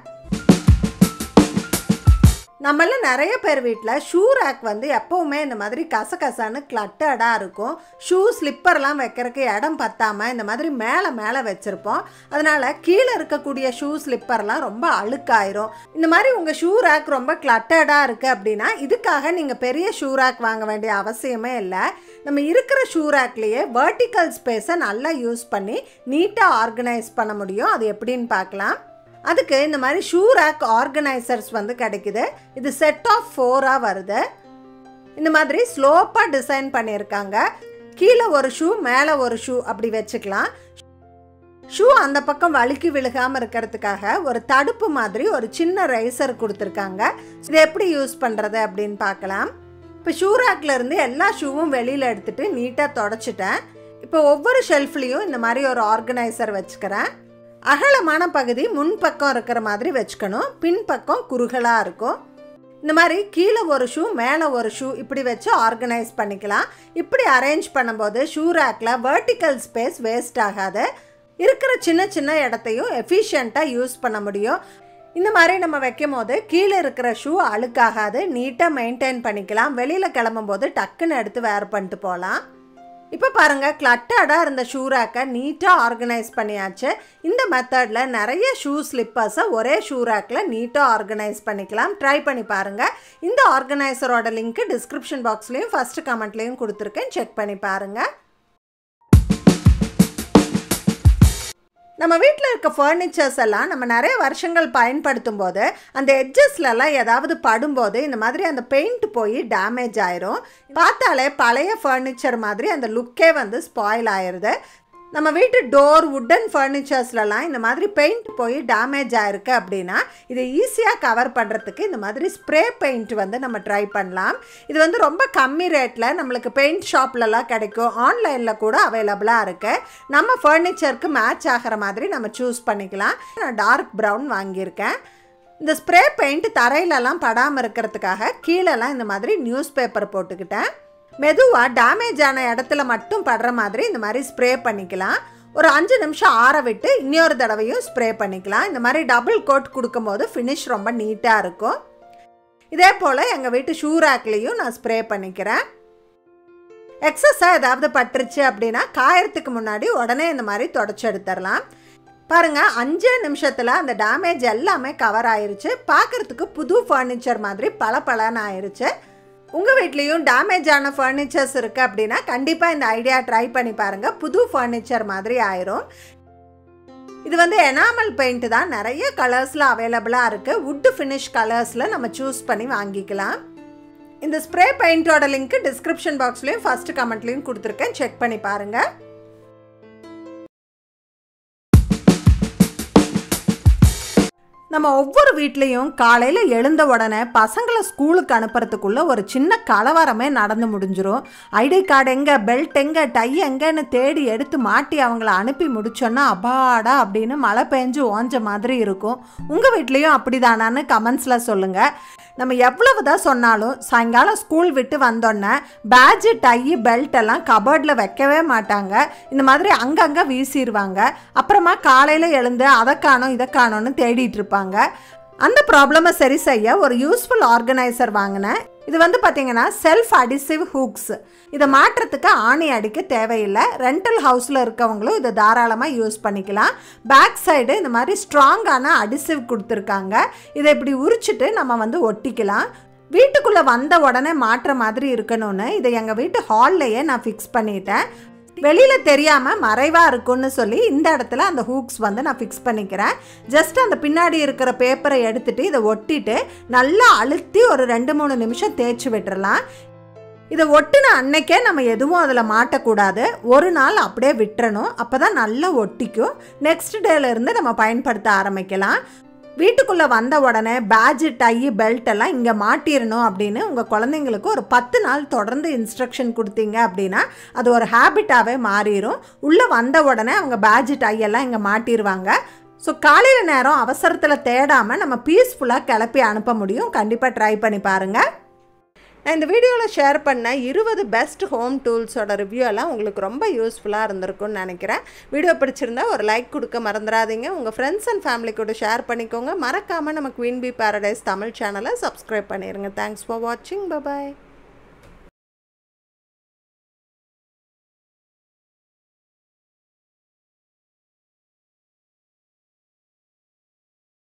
நம்மள நிறைய பேர் வீட்டில் ஷூ ரேக் வந்து எப்போவுமே இந்த மாதிரி கசகசான்னு கிளட்டடாக இருக்கும். ஷூ ஸ்லிப்பர்லாம் வைக்கிறதுக்கு இடம் பத்தாமல் இந்த மாதிரி மேலே மேலே வச்சுருப்போம். அதனால் கீழே இருக்கக்கூடிய ஷூ ஸ்லிப்பர்லாம் ரொம்ப அழுக்காயிரும். இந்த மாதிரி உங்கள் ஷூ ரேக் ரொம்ப கிளட்டடாக இருக்குது அப்படின்னா இதுக்காக நீங்கள் பெரிய ஷூ ரேக் வாங்க வேண்டிய அவசியமே இல்லை. நம்ம இருக்கிற ஷூ ரேக்லேயே வெர்டிக்கல் ஸ்பேஸை நல்லா யூஸ் பண்ணி நீட்டாக ஆர்கனைஸ் பண்ண முடியும். அது எப்படின்னு பார்க்கலாம். அதுக்கு இந்த மாதிரி ஷூ ரேக் ஆர்கனைசர்ஸ் வந்து கிடைக்குது. இது செட் ஆஃப் 4 வருது. இந்த மாதிரி ஸ்லோப்பாக டிசைன் பண்ணியிருக்காங்க. கீழே ஒரு ஷூ, மேலே ஒரு ஷூ அப்படி வச்சுக்கலாம். ஷூ அந்த பக்கம் வழுக்கி விழுகாமல் இருக்கிறதுக்காக ஒரு தடுப்பு மாதிரி ஒரு சின்ன ரைசர் கொடுத்துருக்காங்க. இது எப்படி யூஸ் பண்ணுறது அப்படின்னு பார்க்கலாம். இப்போ ஷூ ரேக்லேருந்து எல்லா ஷூவும் வெளியில் எடுத்துகிட்டு நீட்டாக தொடச்சிட்டேன். இப்போ ஒவ்வொரு ஷெல்ஃப்லேயும் இந்த மாதிரி ஒரு ஆர்கனைசர் வச்சுக்கிறேன். அகலமான பகுதி முன்பக்கம் இருக்கிற மாதிரி வச்சுக்கணும், பின்பக்கம் குறுகலாக இருக்கும். இந்த மாதிரி கீழே ஒரு ஷூ, மேலே ஒரு ஷூ இப்படி வச்சு ஆர்கனைஸ் பண்ணிக்கலாம். இப்படி அரேஞ்ச் பண்ணும்போது ஷூ ரேக்கில் வெர்டிக்கல் ஸ்பேஸ் வேஸ்ட் ஆகாது. இருக்கிற சின்ன சின்ன இடத்தையும் எஃபிஷியண்ட்டாக யூஸ் பண்ண முடியும். இந்த மாதிரி நம்ம வைக்கும் போது கீழே இருக்கிற ஷூ அழுக்காகாது, நீட்டாக மெயின்டைன் பண்ணிக்கலாம். வெளியில் கிளம்பும்போது டக்குன்னு எடுத்து வேர் பண்ணிட்டு போகலாம். இப்போ பாருங்கள், கிளட்டடாக இருந்த ஷூ ரேக்கை நீட்டாக ஆர்கனைஸ் பண்ணியாச்சு. இந்த மெத்தடில் நிறைய ஷூ ஸ்லிப்பர்ஸை ஒரே ஷூ ரேக்கில் நீட்டாக ஆர்கனைஸ் பண்ணிக்கலாம். ட்ரை பண்ணி பாருங்கள். இந்த ஆர்கனைசரோட லிங்க்கு டிஸ்கிரிப்ஷன் பாக்ஸ்லேயும் ஃபஸ்ட்டு கமெண்ட்லேயும் கொடுத்துருக்கேன், செக் பண்ணி பாருங்கள். நம்ம வீட்டில் இருக்க ஃபர்னிச்சர்ஸ் எல்லாம் நம்ம நிறைய வருஷங்கள் பயன்படுத்தும் போது அந்த எட்ஜஸ்லலாம் ஏதாவது படும்போது இந்த மாதிரி அந்த பெயிண்ட் போய் டேமேஜ் ஆயிரும். பார்த்தாலே பழைய ஃபர்னிச்சர் மாதிரி அந்த லுக்கே வந்து ஸ்பாயில் ஆயிடுது. நம்ம வீட்டு டோர் வுட்டன் ஃபர்னிச்சர்ஸ்லலாம் இந்த மாதிரி பெயிண்ட் போய் டேமேஜ் ஆகிருக்கு அப்படின்னா இதை ஈஸியாக கவர் பண்ணுறதுக்கு இந்த மாதிரி ஸ்ப்ரே பெயிண்ட் வந்து நம்ம ட்ரை பண்ணலாம். இது வந்து ரொம்ப கம்மி ரேட்டில் நம்மளுக்கு பெயிண்ட் ஷாப்லலாம் கிடைக்கும், ஆன்லைனில் கூட அவைலபிளாக இருக்குது. நம்ம ஃபர்னிச்சருக்கு மேட்ச் ஆகிற மாதிரி நம்ம சூஸ் பண்ணிக்கலாம். நான் டார்க் ப்ரௌன் வாங்கியிருக்கேன். இந்த ஸ்ப்ரே பெயிண்ட் தரையிலலாம் படாமல் இருக்கிறதுக்காக கீழெல்லாம் இந்த மாதிரி நியூஸ் பேப்பர் போட்டுக்கிட்டேன். மெதுவாக டேமேஜ் ஆன இடத்துல மட்டும் படுற மாதிரி இந்த மாதிரி ஸ்ப்ரே பண்ணிக்கலாம். ஒரு 5 நிமிஷம் ஆற விட்டு இன்னொரு தடவையும் ஸ்ப்ரே பண்ணிக்கலாம். இந்த மாதிரி டபுள் கோட் கொடுக்கும்போது ஃபினிஷ் ரொம்ப நீட்டாக இருக்கும். இதே போல் எங்கள் வீட்டு ஷூ ரேக்லேயும் நான் ஸ்ப்ரே பண்ணிக்கிறேன். எக்ஸஸாக ஏதாவது பட்டுருச்சு அப்படின்னா காயறதுக்கு முன்னாடி உடனே இந்த மாதிரி தொடச்சி எடுத்துடலாம். பாருங்கள், 5 நிமிஷத்தில் அந்த டேமேஜ் எல்லாமே கவர் ஆயிருச்சு. பார்க்குறதுக்கு புது ஃபர்னிச்சர் மாதிரி பளபளன்னு ஆயிடுச்சு. உங்கள் வீட்லேயும் டேமேஜ் ஆன ஃபர்னிச்சர்ஸ் இருக்குது அப்படின்னா கண்டிப்பாக இந்த ஐடியா ட்ரை பண்ணி பாருங்கள். புது ஃபர்னிச்சர் மாதிரி ஆயிரும். இது வந்து எனாமல் பெயிண்ட் தான், நிறைய கலர்ஸில் அவைலபிளாக இருக்குது. வுட்டு ஃபினிஷ் கலர்ஸில் நம்ம சூஸ் பண்ணி வாங்கிக்கலாம். இந்த ஸ்ப்ரே பெயிண்டோட லிங்க் டிஸ்கிரிப்ஷன் பாக்ஸ்லேயும் ஃபர்ஸ்ட் கமெண்ட்லேயும் கொடுத்துருக்கேன், செக் பண்ணி பாருங்கள். நம்ம ஒவ்வொரு வீட்லேயும் காலையில் எழுந்த உடனே பசங்களை ஸ்கூலுக்கு அனுப்புறதுக்குள்ளே ஒரு சின்ன கலவரமே நடந்து முடிஞ்சிடும். ஐடி கார்டு எங்கே, பெல்ட் எங்கே, டை எங்கேன்னு தேடி எடுத்து மாட்டி அவங்கள அனுப்பி முடிச்சோன்னா அபாடா அப்படின்னு மழை பெஞ்சு ஓஞ்ச மாதிரி இருக்கும். உங்கள் வீட்லேயும் அப்படி தானான்னு கமெண்ட்ஸில் சொல்லுங்கள். நம்ம எவ்வளவு தான் சொன்னாலும் சாயங்காலம் ஸ்கூல் விட்டு வந்தோடனே பேட்ஜு, டை, பெல்ட் எல்லாம் கபோர்டில் வைக்கவே மாட்டாங்க. இந்த மாதிரி அங்கங்கே வீசிடுவாங்க. அப்புறமா காலையில் எழுந்து அதை காணோம் இதை காணோன்னு தேடிட்டு இருப்பாங்க. அந்த ப்ராப்ளமை சரி செய்ய ஒரு யூஸ்ஃபுல் ஆர்கனைசர் வாங்கினேன். இது வந்து பார்த்தீங்கன்னா செல்ஃப் அடிசிவ் ஹூக்ஸ். இதை மாட்டுறதுக்கு ஆணி அடிக்க தேவையில்லை. ரெண்டல் ஹவுஸில் இருக்கவங்களும் இதை தாராளமாக யூஸ் பண்ணிக்கலாம். பேக் சைடு இந்த மாதிரி ஸ்ட்ராங்கான அடிசிவ் கொடுத்துருக்காங்க. இதை இப்படி உரிச்சிட்டு நம்ம வந்து ஒட்டிக்கலாம். வீட்டுக்குள்ளே வந்த உடனே மாட்டுற மாதிரி இருக்கணும்னு இதை எங்கள் வீட்டு ஹால்லையே நான் ஃபிக்ஸ் பண்ணிட்டேன். வெளியில் தெரியாமல் மறைவாக இருக்குன்னு சொல்லி இந்த இடத்துல அந்த ஹூக்ஸ் வந்து நான் ஃபிக்ஸ் பண்ணிக்கிறேன். ஜஸ்ட் அந்த பின்னாடி இருக்கிற பேப்பரை எடுத்துகிட்டு இதை ஒட்டிட்டு நல்லா அழுத்தி ஒரு 2-3 நிமிஷம் தேய்ச்சி விட்டுறலாம். இதை ஒட்டின அன்னைக்கே நம்ம எதுவும் அதில் மாட்டக்கூடாது. ஒரு நாள் அப்படியே விட்டுறணும். அப்போ தான் நல்லா ஒட்டிக்கும். நெக்ஸ்ட் டேலேருந்து நம்ம பயன்படுத்த ஆரம்பிக்கலாம். வீட்டுக்குள்ளே வந்த உடனே பேட்ஜு, டை, பெல்ட் எல்லாம் இங்கே மாட்டிடணும் அப்படின்னு உங்கள் குழந்தைங்களுக்கு ஒரு 10 நாள் தொடர்ந்து இன்ஸ்ட்ரக்ஷன் கொடுத்தீங்க அப்படின்னா அது ஒரு ஹேபிட்டாகவே மாறிடும். உள்ளே வந்த உடனே அவங்க பேட்ஜு, டை எல்லாம் இங்கே மாட்டிடுவாங்க. ஸோ காலையில் நேரம் அவசரத்தில் தேடாமல் நம்ம பீஸ்ஃபுல்லாக கிளப்பி அனுப்ப முடியும். கண்டிப்பாக ட்ரை பண்ணி பாருங்கள். நான் இந்த வீடியோவில் ஷேர் பண்ண 20 பெஸ்ட் ஹோம் டூல்ஸோட ரிவ்யூ எல்லாம் உங்களுக்கு ரொம்ப யூஸ்ஃபுல்லாக இருந்திருக்கும்னு நினைக்கிறேன். வீடியோ பிடிச்சிருந்தா ஒரு லைக் கொடுக்க மறந்துடாதீங்க. உங்கள் ஃப்ரெண்ட்ஸ் அண்ட் ஃபேமிலி கூட ஷேர் பண்ணிக்கோங்க. மறக்காமல் நம்ம குயின் பி பேரடைஸ் தமிழ் சேனலை சப்ஸ்கிரைப் பண்ணிடுங்க. தேங்க்ஸ் ஃபார் வாட்சிங். பை.